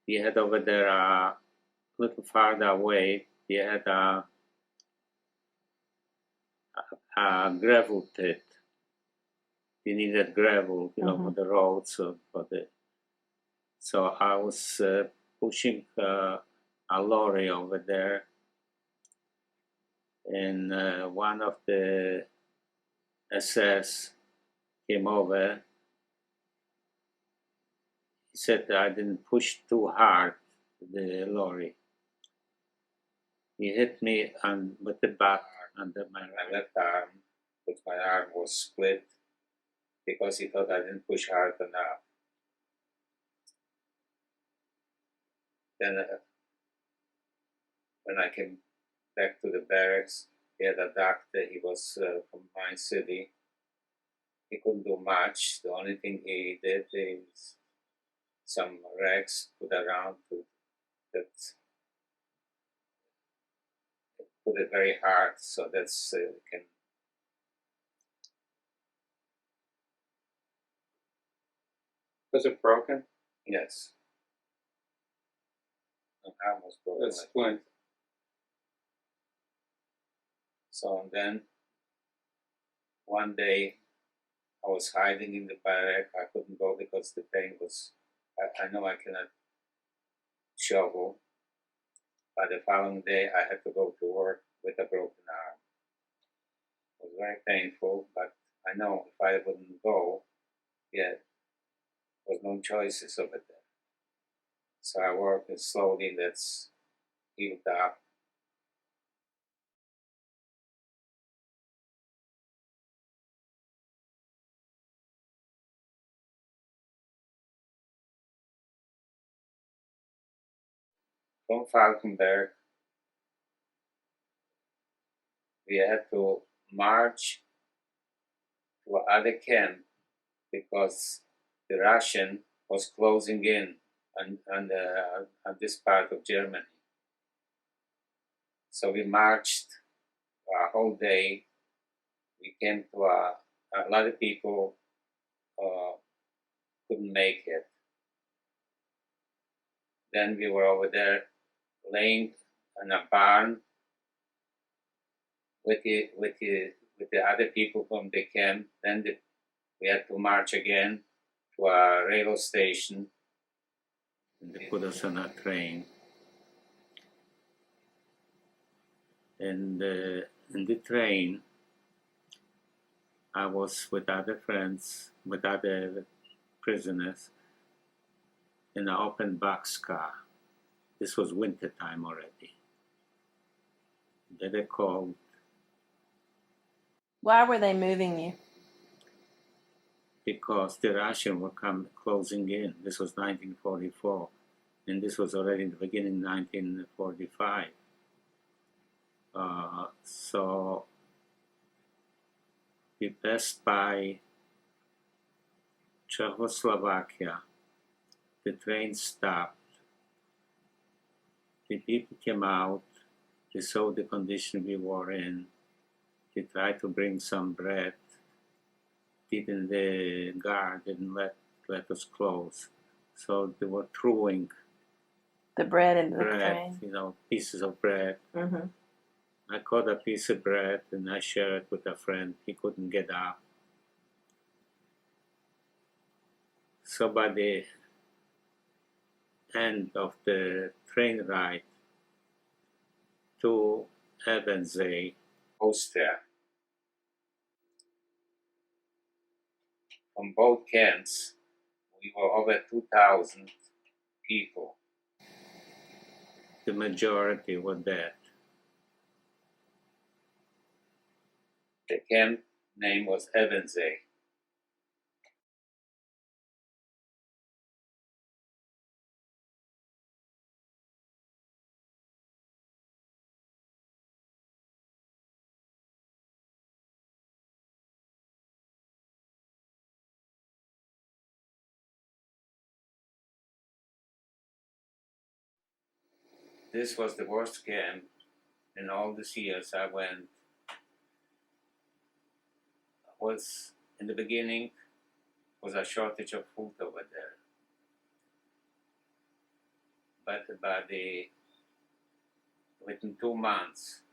He had over there a little farther away. He had a gravel pit. He needed gravel, for the roads. So I was pushing a lorry over there, and one of the SS came over. He said that I didn't push too hard the lorry. He hit me with the bat under my left arm, but my arm was split because he thought I didn't push hard enough. Then when I came back to the barracks, He had a doctor. He was from my city. He couldn't do much. The only thing he did is some rags put around to that put it very hard so that's can. Was it broken? Yes. I almost broke That's splint. So then one day I was hiding in the barrack. I couldn't go because the pain was. I know I cannot shovel. But the following day I had to go to work with a broken arm. It was very painful, but I know if I wouldn't go, yet there was no choices over there. So I worked and slowly that's healed up. From Falkenberg, we had to march to another camp because the Russian was closing in on this part of Germany. So we marched a whole day. We came to a lot of people couldn't make it. Then we were over there laying in a barn with the other people from the camp. Then we had to march again to a railway station. And they put us on a train. And in the train, I was with other friends, with other prisoners, in an open box car. This was winter time already. They called. Why were they moving you? Because the Russians were closing in. This was 1944, and this was already in the beginning of 1945. So we passed by Czechoslovakia. The train stopped. The people came out. They saw the condition we were in. They tried to bring some bread. The guard didn't let us close. So they were throwing the bread into the train. Pieces of bread. Mm-hmm. I caught a piece of bread and I shared it with a friend. He couldn't get up. So by the end of the train ride to Ebensee, Austria, from both camps, we were over 2,000 people. The majority were dead. The camp name was Ebensee. This was the worst camp in all these years I went. Was in the beginning was a shortage of food over there, but within 2 months,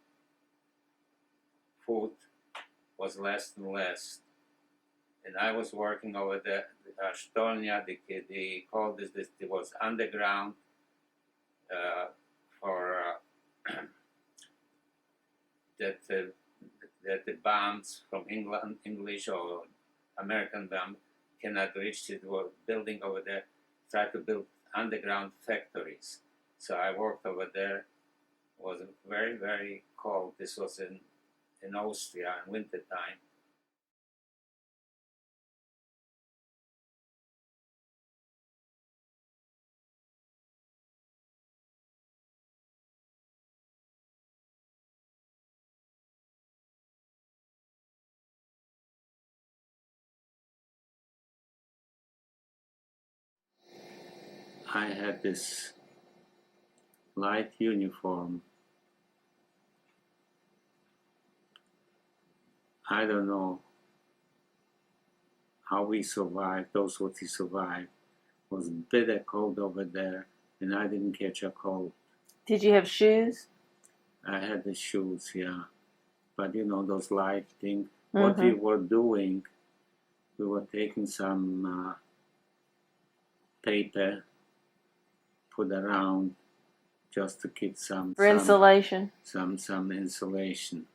food was less and less. And I was working over there. Stolnia, they called this. It was underground for that the bombs from England, English or American bomb cannot reach it. Were building over there, try to build underground factories. So I worked over there. It was very, very cold. This was in Austria in winter time. I had this light uniform. I don't know how we survived, those who survived. It was bitter cold over there, and I didn't catch a cold. Did you have shoes? I had the shoes, yeah. But you know, those light things. What we were doing, we were taking some paper, put around, just to keep some insulation. Some insulation.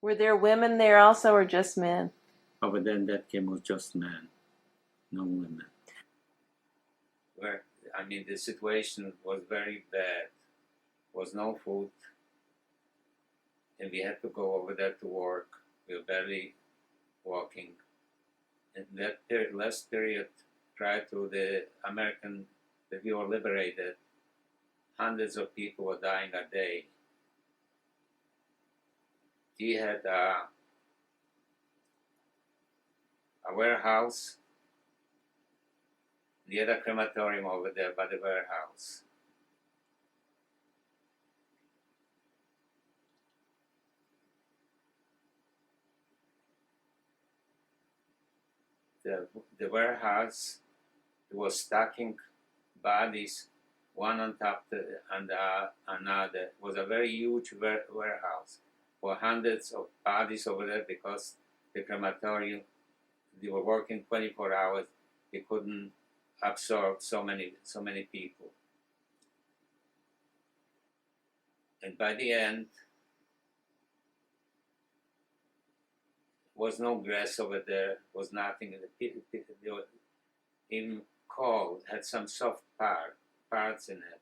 Were there women there also, or just men? Over then, that camp was just men, no women. I mean, the situation was very bad. There was no food, and we had to go over there to work. We were barely walking. In that last period, prior to the American, that we were liberated, hundreds of people were dying a day. He had a warehouse. He had a crematorium over there by the warehouse. The warehouse was stacking bodies, one on top of another. It was a very huge warehouse. There were hundreds of bodies over there because the crematorium, they were working 24 hours. They couldn't absorb so many people. And by the end, was no grass over there, was nothing. They were even cold, had some soft parts in it.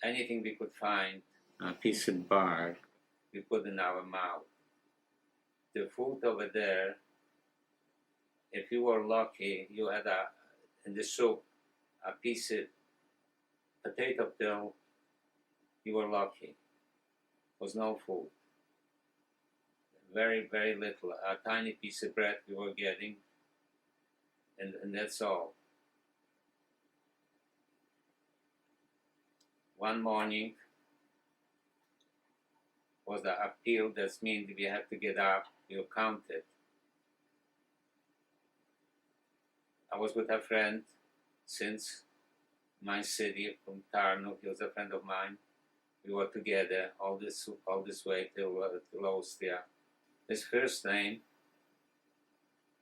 Anything we could find, a piece of bark, we put in our mouth. The food over there, if you were lucky, you had in the soup, a piece of potato peel, you were lucky. There was no food. Very, very little. A tiny piece of bread we were getting, and that's all. One morning was the appeal. That means we had to get up. You counted. I was with a friend since my city from Tarnow. He was a friend of mine. We were together all this way till Austria. His first name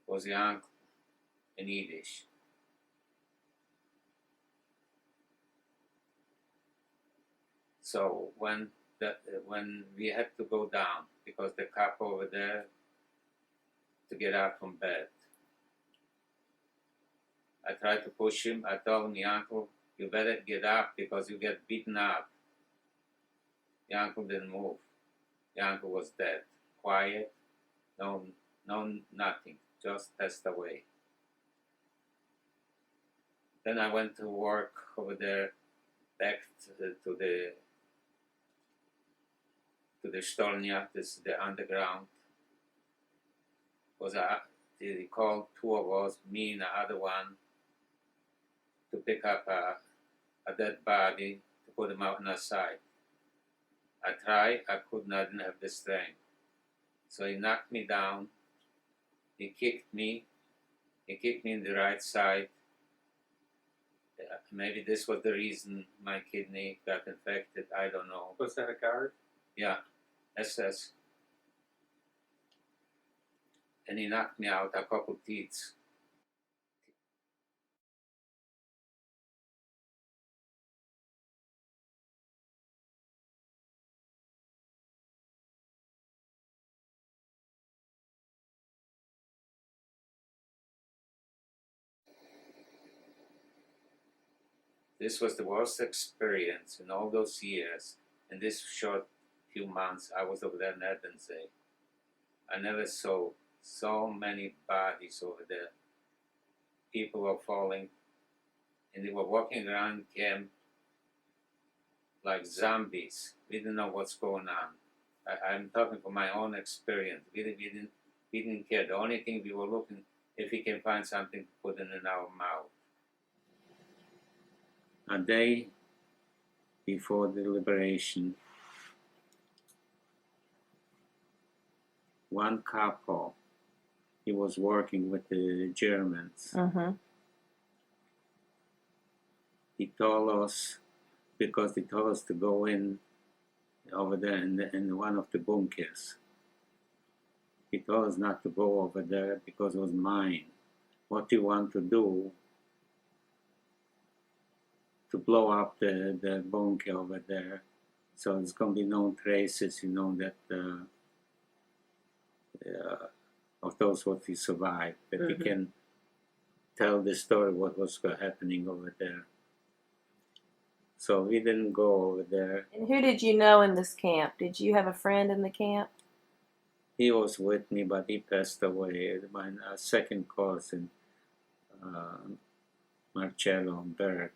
was Jan in Yiddish. So when we had to go down because the cop over there to get out from bed, I tried to push him. I told him, "Uncle, you better get up because you get beaten up." The uncle didn't move. The uncle was dead, quiet, no nothing, just passed away. Then I went to work over there, back to the Stolnia, this the underground. They called two of us, me and the other one, to pick up a dead body to put him out on the side. I tried, I couldn't, I didn't have the strength. So he knocked me down, he kicked me in the right side. Maybe this was the reason my kidney got infected, I don't know. Was that a guard? Yeah, SS. And he knocked me out a couple teeth. This was the worst experience in all those years. In this short few months I was over there in Ebensee. I never saw so many bodies over there. People were falling, and they were walking around camp like zombies. We didn't know what's going on. I'm talking from my own experience. We didn't care. The only thing we were looking if we can find something to put in our mouth. A day before the liberation, one couple, he was working with the Germans. Mm-hmm. He told us, because they told us to go in over there in one of the bunkers. He told us not to go over there because it was mine. What you want to do to blow up the bunker over there, so there's going to be no traces, that of those what we survived, that we can tell the story what was happening over there. So we didn't go over there. And who did you know in this camp? Did you have a friend in the camp? He was with me, but he passed away. My second cousin, Marcello Berg.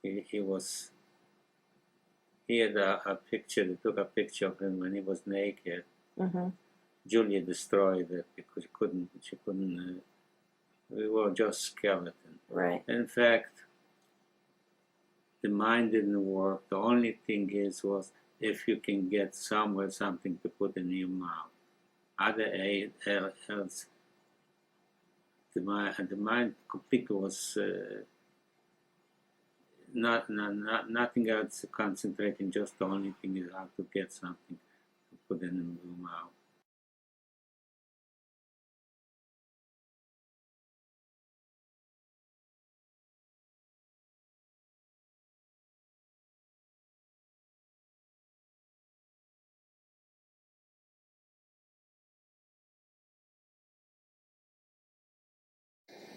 He had a picture. They took a picture of him when he was naked. Mm-hmm. Julia destroyed it because she couldn't. We were just skeleton. Right. In fact, the mind didn't work. The only thing was if you can get somewhere something to put in your mouth. Other else, the mind completely was nothing else concentrating. Just the only thing is how to get something to put in your mouth.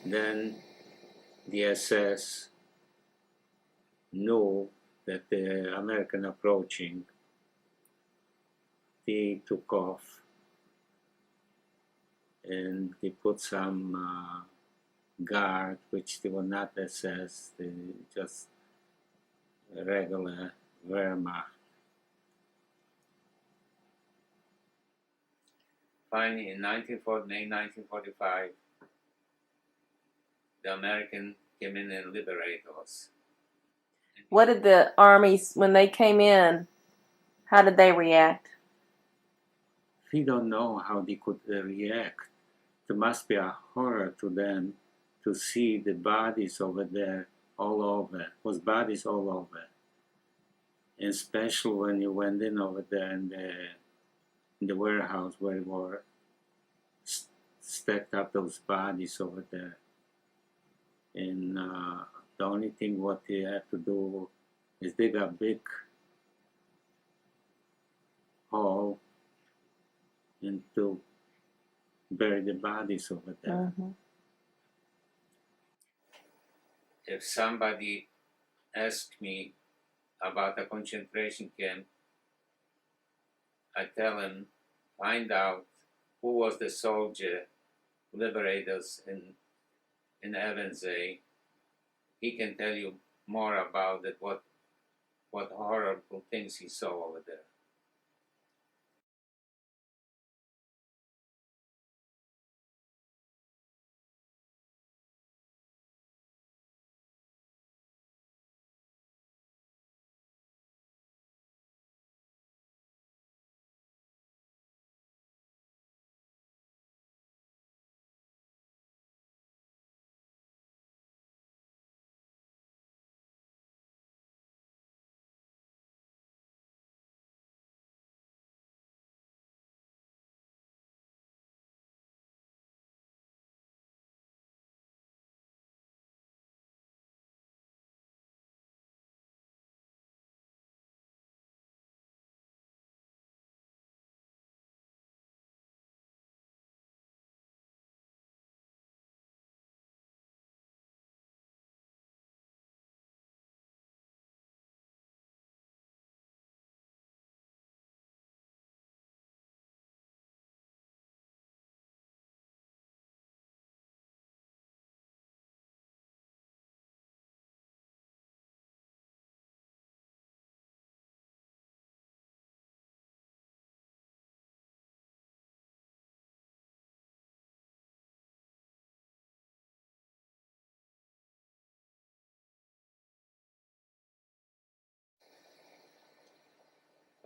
Then the SS knew that the American approaching. They took off and they put some guard, which they were not SS, they just regular Wehrmacht. Finally, in 1945, the American came in and liberated us. What did the armies, when they came in, how did they react? We don't know how they could react. There must be a horror to them to see the bodies over there all over. It was bodies all over. And especially when you went in over there in the warehouse where they were stacked up those bodies over there. And the only thing what you have to do is dig a big hole and to bury the bodies over there. Mm-hmm. If somebody asked me about a concentration camp, I tell him, find out who was the soldier who liberated us in Ebensee. He can tell you more about it, what horrible things he saw over there.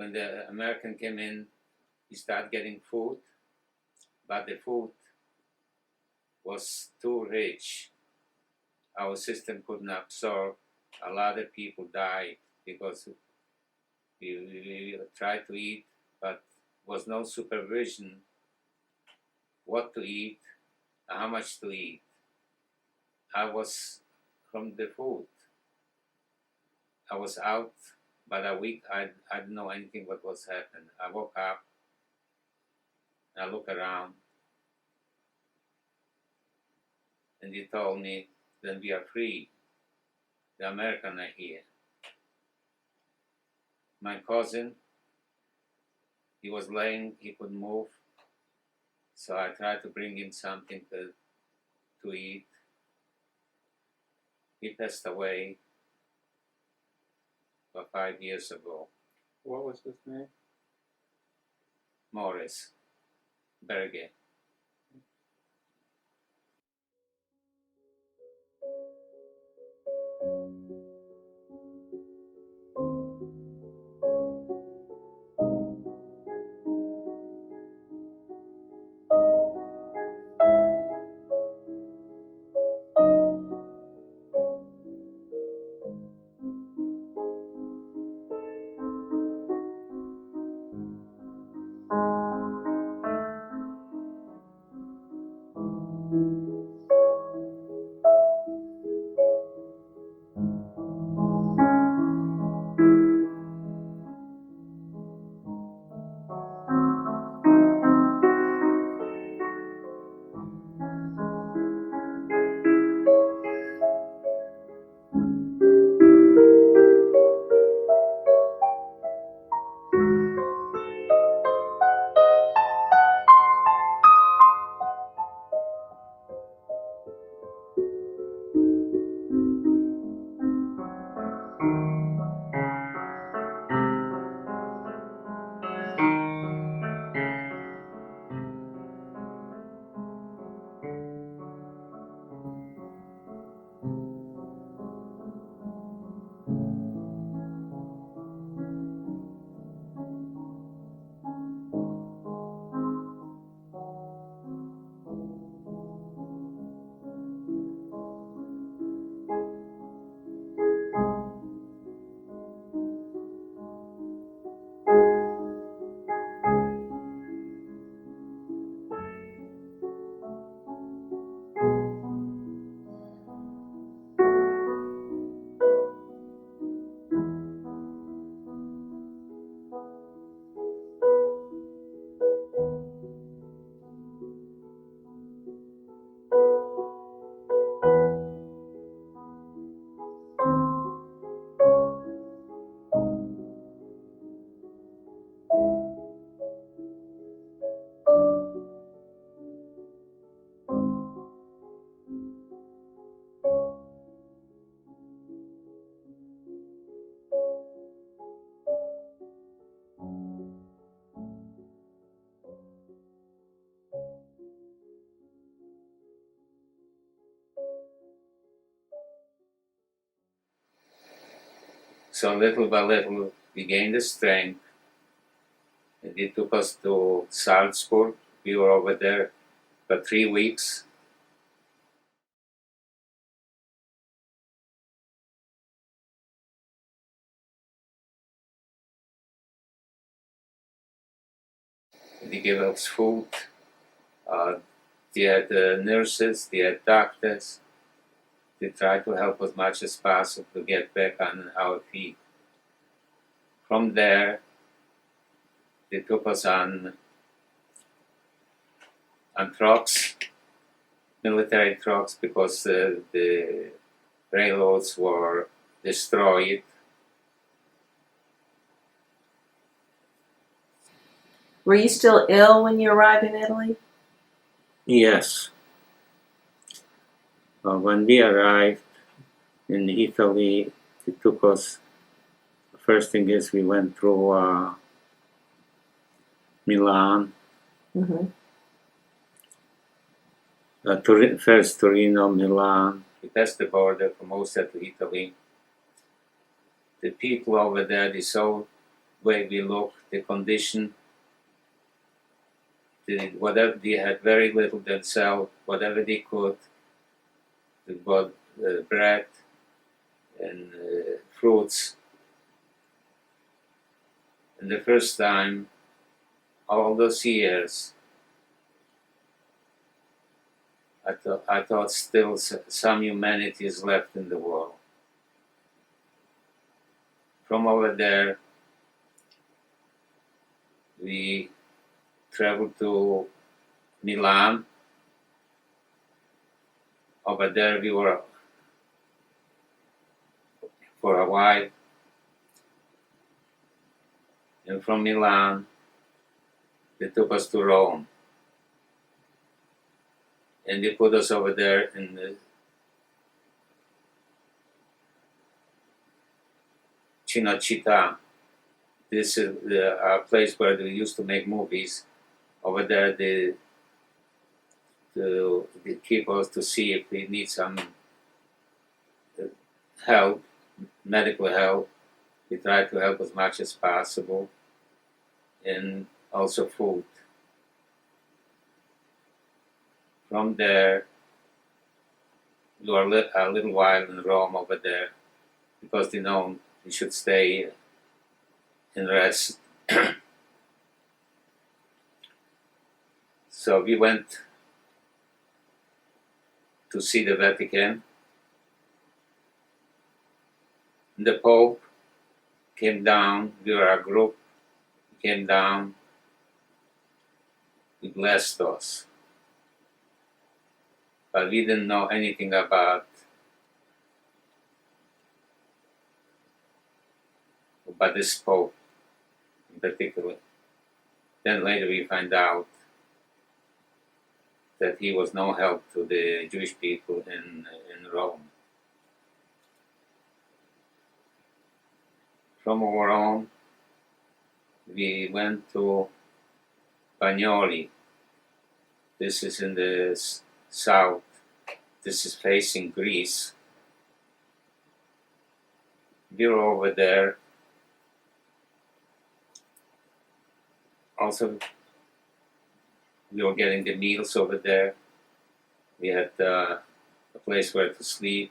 when the American came in, we started getting food, but the food was too rich. Our system couldn't absorb. A lot of people died because we tried to eat, but was no supervision what to eat, how much to eat. I was from the food. I was out about a week. I didn't know anything what was happening. I woke up, I looked around, and he told me, then we are free. The Americans are here. My cousin, he was laying, he couldn't move. So I tried to bring him something to eat. He passed away about 5 years ago. What was his name? Morris Berge. So little by little, we gained the strength. And they took us to Salzburg. We were over there for 3 weeks. They gave us food. They had nurses, they had doctors. They tried to help as much as possible to get back on our feet. From there, they took us on trucks, military trucks, because the railroads were destroyed. Were you still ill when you arrived in Italy? Yes. When we arrived in Italy, it took us, the first thing is we went through Milan, first Torino, Milan. We passed the border from Austria to Italy. The people over there, they're so way we look, the condition, whatever they had very little themselves, whatever they could, they bought bread and fruits. And the first time, all those years, I thought still some humanity is left in the world. From over there, we traveled to Milan. Over there we were for a while. And from Milan, they took us to Rome. And they put us over there in the Cinecittà. This is a place where they used to make movies. Over there, they keep us to see if we need some help, medical help. They try to help as much as possible, and also food. From there, we were a little while in Rome over there, because they know we should stay and rest. So we went to see the Vatican. The Pope came down, we were a group, he came down, he blessed us. But we didn't know anything about this Pope in particular. Then later we find out that he was no help to the Jewish people in Rome. From Rome, we went to Bagnoli. This is in the south. This is facing Greece. We were over there. Also, we were getting the meals over there. We had a place where to sleep.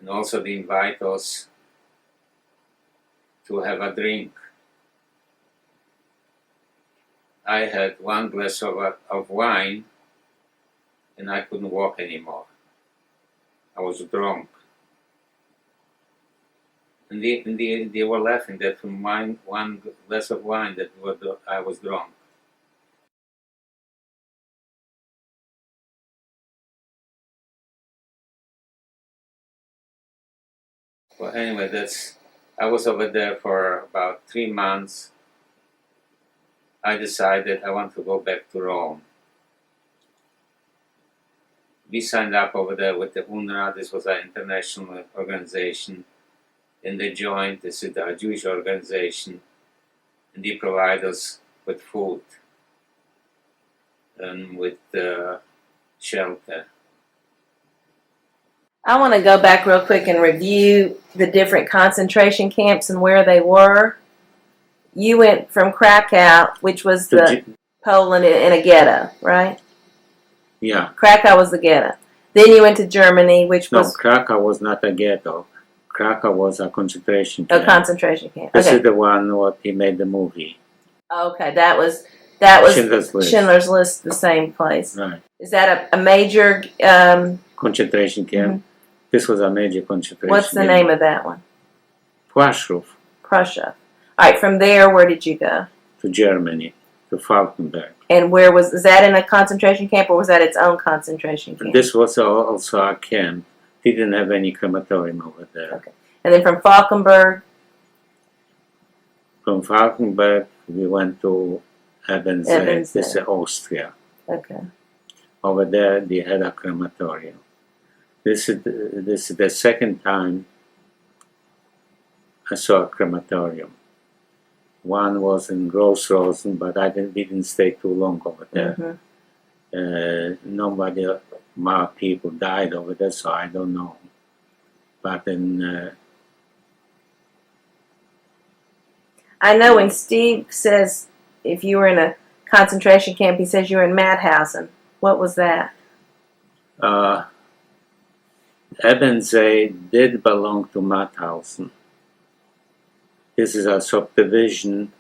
And also they invite us to have a drink. I had one glass of wine and I couldn't walk anymore. I was drunk. And they were laughing that from one glass of wine that I was drunk. Well, anyway, I was over there for about 3 months. I decided I want to go back to Rome. We signed up over there with the UNRWA. This was an international organization. And they joined. This is a Jewish organization. And they provide us with food and with shelter. I want to go back real quick and review the different concentration camps and where they were. You went from Krakow, which was Poland, in a ghetto, right? Yeah. Krakow was the ghetto. Then you went to Germany, which was... No, Krakow was not a ghetto. Krakow was a concentration camp. A concentration camp. This is the one what he made the movie. Okay, that was Schindler's List, the same place. Right. Is that a major... concentration camp? Mm-hmm. This was a major concentration What's the name of that one? Plaszow. Prussia. All right, from there, where did you go? To Germany, to Falkenberg. And is that in a concentration camp, or was that its own concentration camp? This was also a camp. They didn't have any crematorium over there. Okay. And then from Falkenberg? From Falkenberg, we went to Ebensee. This is Austria. Okay. Over there, they had a crematorium. This is the second time I saw a crematorium. One was in Gross-Rosen, but we didn't stay too long over there. Mm-hmm. My people died over there, so I don't know. But in I know when Steve says if you were in a concentration camp, he says you were in Mauthausen. What was that? Ebensee did belong to Mauthausen. This is a subdivision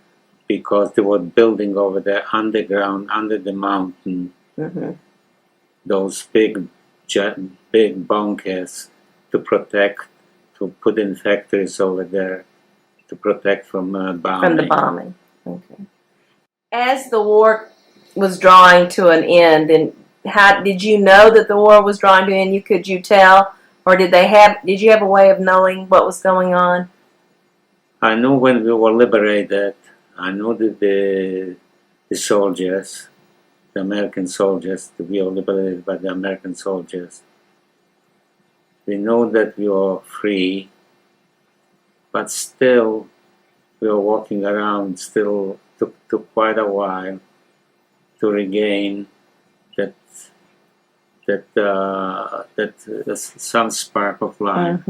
because they were building over there underground, under the mountain, those big bunkers to protect, to put in factories over there to protect from bombing. From the bombing. Okay. As the war was drawing to an end, and how did you know that the war was drawing to an end? Could you tell, or did you have a way of knowing what was going on? I know when we were liberated. I know that the soldiers, the American soldiers, that we were liberated by the American soldiers. We know that we were free, but still we were walking around. Still took quite a while to regain that some spark of life.